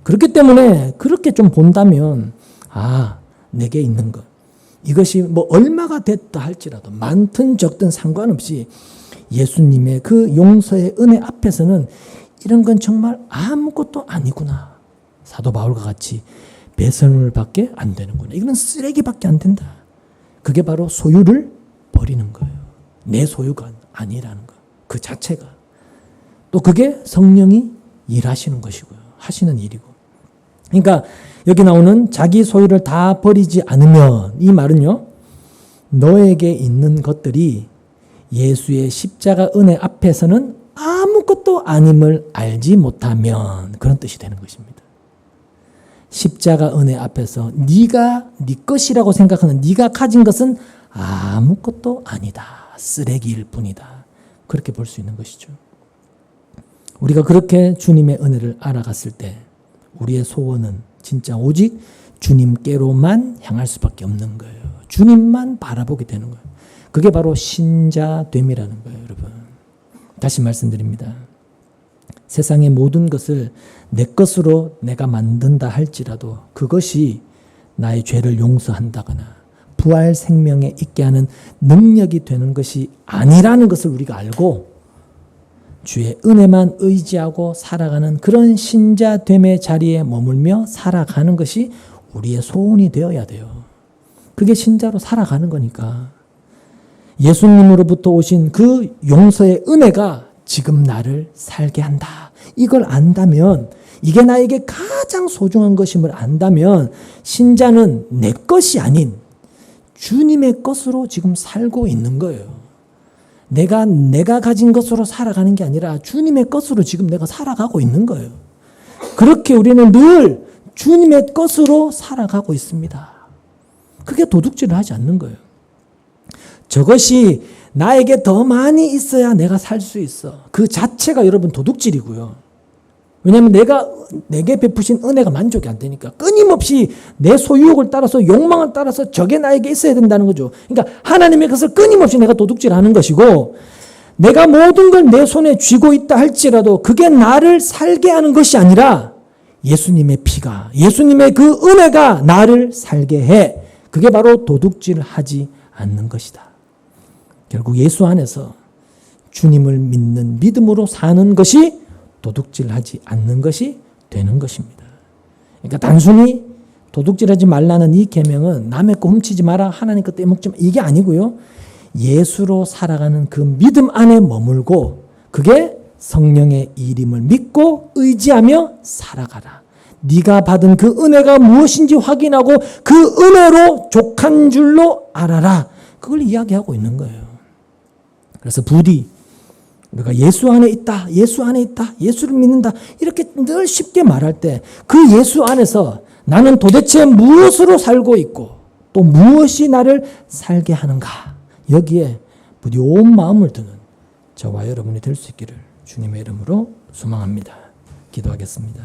그렇기 때문에 그렇게 좀 본다면 내게 있는 것 이것이 얼마가 됐다 할지라도 많든 적든 상관없이 예수님의 그 용서의 은혜 앞에서는 이런 건 정말 아무것도 아니구나. 사도 바울과 같이 배설물밖에 안 되는구나. 이거는 쓰레기밖에 안 된다. 그게 바로 소유를 버리는 거예요. 내 소유가 아니라는 거. 그 자체가. 또 그게 성령이 일하시는 것이고요. 하시는 일이고. 그러니까 여기 나오는 자기 소유를 다 버리지 않으면 이 말은요. 너에게 있는 것들이 예수의 십자가 은혜 앞에서는 아무것도 아님을 알지 못하면 그런 뜻이 되는 것입니다. 십자가 은혜 앞에서 네가 네 것이라고 생각하는 네가 가진 것은 아무것도 아니다. 쓰레기일 뿐이다. 그렇게 볼 수 있는 것이죠. 우리가 그렇게 주님의 은혜를 알아갔을 때 우리의 소원은 진짜 오직 주님께로만 향할 수밖에 없는 거예요. 주님만 바라보게 되는 거예요. 그게 바로 신자됨이라는 거예요, 여러분. 다시 말씀드립니다. 세상의 모든 것을 내 것으로 내가 만든다 할지라도 그것이 나의 죄를 용서한다거나 부활 생명에 있게 하는 능력이 되는 것이 아니라는 것을 우리가 알고 주의 은혜만 의지하고 살아가는 그런 신자됨의 자리에 머물며 살아가는 것이 우리의 소원이 되어야 돼요. 그게 신자로 살아가는 거니까. 예수님으로부터 오신 그 용서의 은혜가 지금 나를 살게 한다. 이걸 안다면, 이게 나에게 가장 소중한 것임을 안다면 신자는 내 것이 아닌 주님의 것으로 지금 살고 있는 거예요. 내가 가진 것으로 살아가는 게 아니라 주님의 것으로 지금 내가 살아가고 있는 거예요. 그렇게 우리는 늘 주님의 것으로 살아가고 있습니다. 그게 도둑질을 하지 않는 거예요. 저것이 나에게 더 많이 있어야 내가 살 수 있어. 그 자체가 여러분 도둑질이고요. 왜냐하면 내게 베푸신 은혜가 만족이 안 되니까 끊임없이 내 소유욕을 따라서 욕망을 따라서 저게 나에게 있어야 된다는 거죠. 그러니까 하나님의 것을 끊임없이 내가 도둑질하는 것이고 내가 모든 걸 내 손에 쥐고 있다 할지라도 그게 나를 살게 하는 것이 아니라 예수님의 피가 예수님의 그 은혜가 나를 살게 해. 그게 바로 도둑질을 하지 않는 것이다. 결국 예수 안에서 주님을 믿는 믿음으로 사는 것이 도둑질하지 않는 것이 되는 것입니다. 그러니까 단순히 도둑질하지 말라는 이 계명은 남의 거 훔치지 마라, 하나님 거 떼먹지 마, 이게 아니고요. 예수로 살아가는 그 믿음 안에 머물고 그게 성령의 일임을 믿고 의지하며 살아가라. 네가 받은 그 은혜가 무엇인지 확인하고 그 은혜로 족한 줄로 알아라. 그걸 이야기하고 있는 거예요. 그래서 부디 우리가 예수 안에 있다, 예수 안에 있다, 예수를 믿는다 이렇게 늘 쉽게 말할 때 그 예수 안에서 나는 도대체 무엇으로 살고 있고 또 무엇이 나를 살게 하는가 여기에 부디 온 마음을 두는 저와 여러분이 될 수 있기를 주님의 이름으로 소망합니다. 기도하겠습니다.